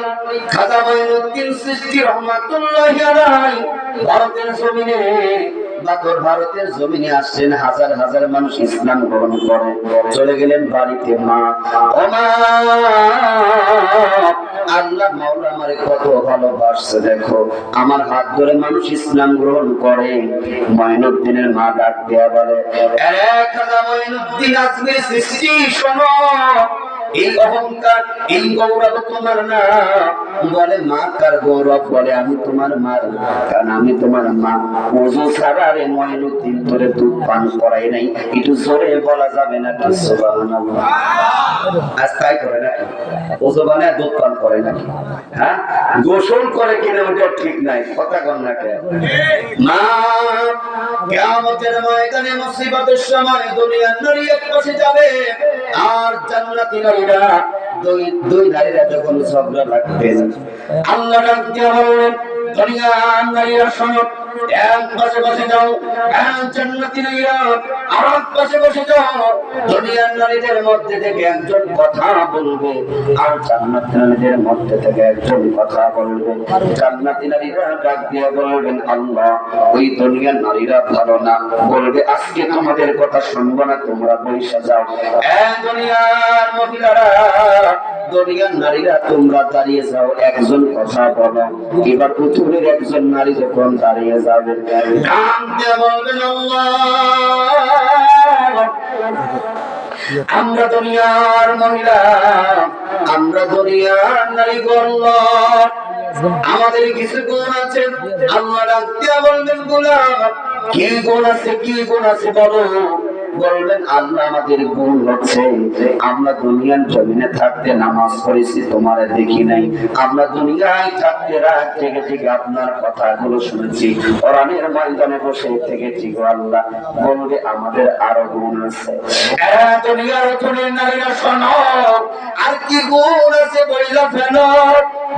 খাজা মঈনুদ্দিন চিশতি রাহমাতুল্লাহি আলাইহি ভারতের জমিনে ভারতের জমিনে আসছেন, হাজার হাজার মানুষ ইসলাম গ্রহণ করে চলে গেলেন বাড়িতে। মা ও মা, আল্লাহ মাওলা আমারে কত ভালোবাসছে দেখো, আমার হাত ধরে মানুষ ইসলাম গ্রহণ করে। মঈনুদ্দিনের মা ডাক দেয়া বলে, আরে খাজা মঈনুদ্দিন আজমির চিশতি, শোনো, এই অহংকার, এই গৌরব তোমার না। বলে মা কার গৌরব? বলে আমি তোমার মা, কারণ আমি তোমার মা। ওযু ছাড়া রে মঈনুদ্দিন তোরে দুধ পান করাই নাই, একটু জোরে বলা যাবে না কি? সুবহানাল্লাহ। আজ তাই করে নাকি? ওযু বানায় দুধ পান করে নাকি? হ্যাঁ, গোসল করে কিনা ওটা ঠিক নাই, কথা কন না কেন? মা কিয়ামতের ময়দানে মুসিবতের সময় দুনিয়ার নারী এক পাশে যাবে, আর জান্নাতি নারীরা দুই নারীরা যখন ঝগড়া লাগবে, আল্লাহ ডাক দিয়ে বললেন, দুনিয়ার নারীরা শোনো, এক পাশে বসে যাও, জান্নাতি নারীরা আর এক পাশে বসে যাও। দুনিয়ার নারীদের মধ্যে থেকে একজন কথা বলবে, আর জান্নাতি নারীদের মধ্যে থেকে একজন কথা বলবে। জান্নাতি নারীরা ডাক দিয়ে বলবেন, আল্লাহ ওই দুনিয়ার নারীরা ভালো না, বলবে আজকে তোমাদের কথা শুনবো না, তোমরা বসে যাও। দুনিয়ার মহিলারা, দুনিয়ার নারীরা তোমরা দাঁড়িয়ে যাও, একজন কথা বলো। এবার পৃথিবীর একজন নারী যখন দাঁড়িয়ে যাবে, বলবেন, আমরা দুনিয়ার মহিলা, আমরা দুনিয়ার নারী গণ্য, আমাদের কিছু গুণ আছে। আল্লাহ ডাক দিয়া বলবেন, গোলাম কি গুণ আছে, কি গুণ আছে বলো। বলবেন, আল্লাহ আমাদের গুণ হচ্ছে আমরা দুনিয়ার জমিনে থাকতে নামাজ পড়েছি, তোমার দেখি নাই। আমরা দুনিয়ায় থাকতে রাত থেকে থেকে আপনার কথাগুলো শুনেছি, কোরআনের ময়দানে বসে থেকেছি গো আল্লাহ। বলবে আমাদের আরো গুণ আছে। দুনিয়ার ধনী নারীরা শোনো, আর কি গুণ আছে বইলা ফেলো।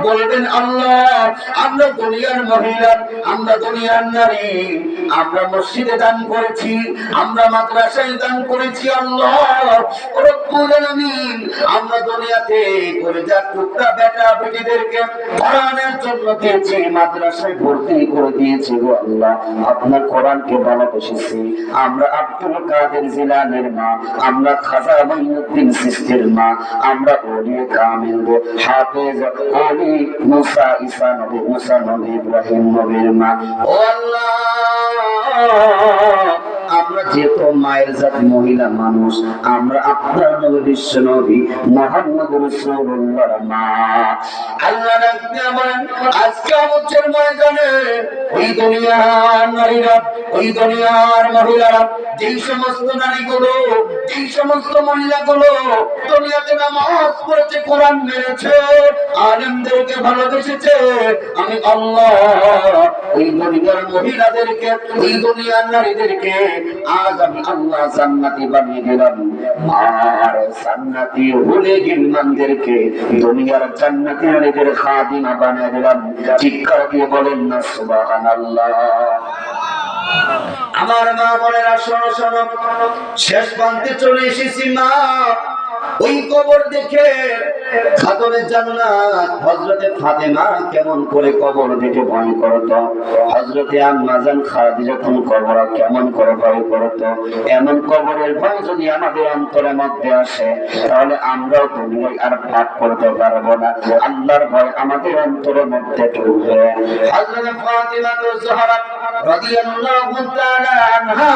বলবেন, আল্লাহ আমরা দুনিয়ার মহিলা, আমরা দুনিয়ার নারী, আমরা মসজিদে দান করেছি, আমরা মাদ্রাসায় দান করেছি। আল্লাহ রব্বুল আলামিন, আমরা দুনিয়াতে কলেজার টুকরা বেটা বেটিদেরকে কোরআনের জন্য দিয়েছি, মাদ্রাসায় ভর্তি করে দিয়েছি গো আল্লাহ। আপনার কোরআনকে ভালোবেসেছি। আমরা আব্দুল কাদের জিলানীর মা, আমরা খাজা মঈনুদ্দিন চিশতির মা, আমরা ওলিয়ে কামিল হাফেজ ওলি মুসা ঈসা নবী, মুসা নবী, ইব্রাহিম নবীর মা। ও আল্লাহ, আমরা যেহেতু মায়ের জাতি মহিলা মানুষ, আমরা আপনার নবী বিশ্ব নবী মুহাম্মদ রাসূলুল্লাহর মা। আল্লাহ ডাক দিয়ে বলেন, আজকে আমাদের ময়দানে ওই দুনিয়ার নারীরা, ওই দুনিয়ার মহিলারা, যেই সমস্ত নারীগুলো, যেই সমস্ত মহিলাগুলো দুনিয়াতে নামাজ পড়েছে, কোরআন মেরেছে, আলেমদেরকে ভালোবেসেছে, আমি আল্লাহ ওই দুনিয়ার মহিলাদেরকে, ওই দুনিয়ার নারীদেরকে আজ আমি আল্লাহ জান্নাতি বানিয়ে দিলাম। আর জান্নাতি হলে গিলমানদেরকে দুনিয়ার জান্নাতি নারীদের খাদিমা বানিয়ে দিলাম। চিৎকার দিয়ে বলেন না সুবহানাল্লাহ। আমার মা বলেন, শোনো শোনো, শেষ প্রান্তে চলে এসেছি মা। ওই কবর দেখে খাতুনে জান্নাত হযরতে ফাতেমা কেমন করে কবর দেখে ভয় করত, হযরতে আম্মা জান খাদিজা কবর কেমন করে ভয় করত। এমন কবরের ভয় যদি আমাদের অন্তরের মধ্যে আসে, তাহলে আমরাও দুনিয়ায় আর পাপ করতে পারবো না। আল্লাহর ভয় আমাদের অন্তরের মধ্যে ঢুকবে। হযরতে ফাতেমা জোহরা রাদিয়াল্লাহু তাআলা আনহা,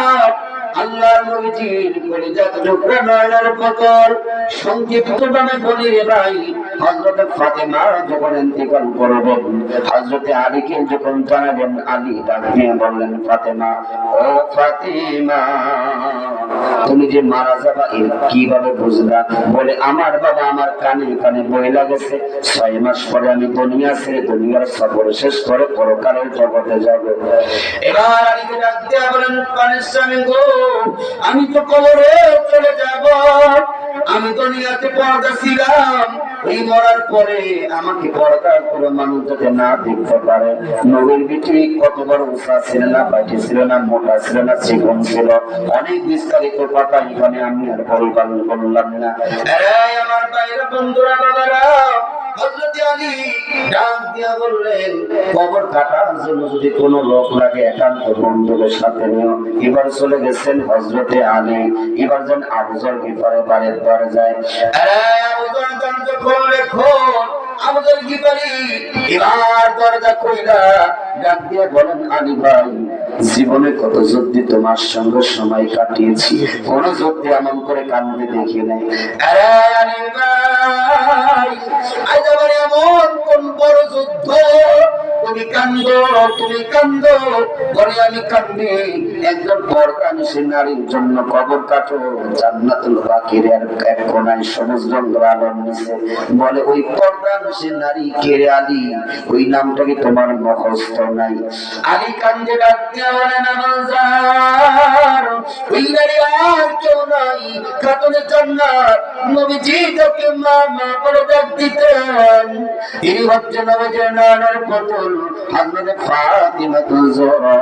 আল্লাহর নবীজির কলিজার টুকরা নয়নের পতর, সংক্ষিপ্ত নামে বলি রে ভাই, হযরতে ফাতেমা যখন ইন্তেকাল করবেন, হযরতে আলীকে যখন জানাবেন, আলী ডাক দিয়ে বললেন, ফাতেমা, ও ফাতেমা, তুমি যে মারা যাবা কিভাবে বুঝলা? বলে, আমার বাবা আমার কানে কানে বইলা গেছে, 6 মাস পরে আমি দুনিয়া ছেড়ে দুনিয়ার সফর শেষ করে পরকালের জগতে যাব। এবার আলীকে ডাক দিয়ে বলেন, প্রাণের স্বামী গো, আমি তো কবরে চলে যাব, আমি দুনিয়াতে পর্দা ছিলাম, এই মরার পরে আমাকে পর্দা করে মানুষ যাতে না দেখতে পারে। নবীর বিটি কত বড় উঁচা ছিল না, বাইটি ছিল না, মোটা ছিল না, চিকন ছিল, অনেক বিস্তারিত কথা এখানে আমি আর পরিপালন করলাম না। আমার বাইরে বন্ধুরা, বাবারা, হযরত আলী ডাক দিয়া বললেন, কবর কাটার জন্য যদি কোনো লোক লাগে একান্ত বন্ধুদের সাথে নিও। এবার চলে গেছেন হযরতে আলী। এবার যেন আবু যর গিফারের বাড়ির দরজায়, আরে আবু যর দরজা খোল রে খোল। আবু যর গিফারি এবার দরজা খুইলা ডাক দিয়ে বলেন, আলী ভাই, জীবনে কত যুদ্ধে তোমার সঙ্গে সময় কাটিয়েছি, কোন যুদ্ধে এমন করে কান্দে দেখি নাই। আরে আলী ভাই, আজ আবার এমন কোন বড় যুদ্ধ তুমি কান্দো, তুমি কান্দো? বলে আমি কান্দি একজন পর্দানিশী নারীর জন্য। কবর কাটো জান্নাতুল বাকিরের এক কোনায় সবুজ রঙের আলোর নিচে। বলে ওই পর্দানিশী নারী কে রে আলী? ওই নামটা কি তোমার মুখস্থ নাই? আলী কান্দে ডাকতে বলেন, আমার ওই নারী আর কেউ নাই, খাতুনে জান্নাত নবীজি যাকে মা মা বলে ডাক দিতেন, তিনি হচ্ছেন নবীজির নানার পুতুল হযরত ফাতিমাতুল জোহরা।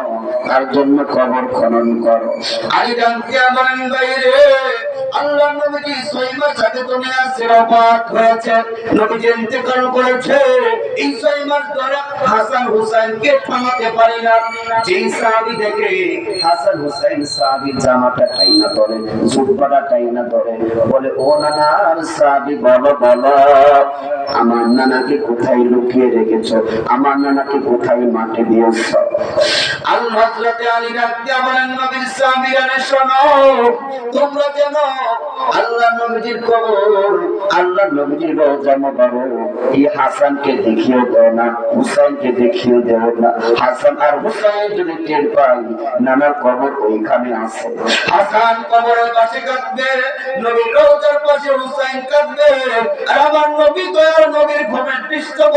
তার জন্য কবর খনন করো। আলী ডাকতে বলেন, বাইরে আল্লাহ নবীজি 6 মাস আগে দুনিয়া ছেড়ে ওফাত হয়েছে, নবীজি ইন্তেকাল করেছে। এই 6 মাস ধরে হাসান হুসাইনকে থামাতে পারি না। যেই সাহাবী দেখে হাসান হুসাইন সাহাবীর জামাটা টাইনা ধরে, জুব্বাটা টাইনা ধরে, বলে, ও নানার সাহাবী, বলো বলো, আমার নানাকে কোথায় লুকিয়ে রেখেছো? আমার নানাকে কোথায় মাটি দিয়েছো? আল হযরত আলী ডাকতে বলেন, নবীর সাহাবীরা শোনো, তোমরা যেন আল্লাহ নবীজির কবর, আল্লাহ নবীজির রওজা মোবারক এই হাসানকে দেখিয়ে দাও না, হুসাইনকে দেখিয়ে দাও না। হাসান আর হুসাইন যদি টের পায় নানার কবর ওইখানে আছে, হাসান কবরের পাশে কাঁদবে, নবীর রওজার পাশে হুসাইন কাঁদবে, আর আমার নবী দয়ার নবীর ঘুমের পৃষ্ঠপোষক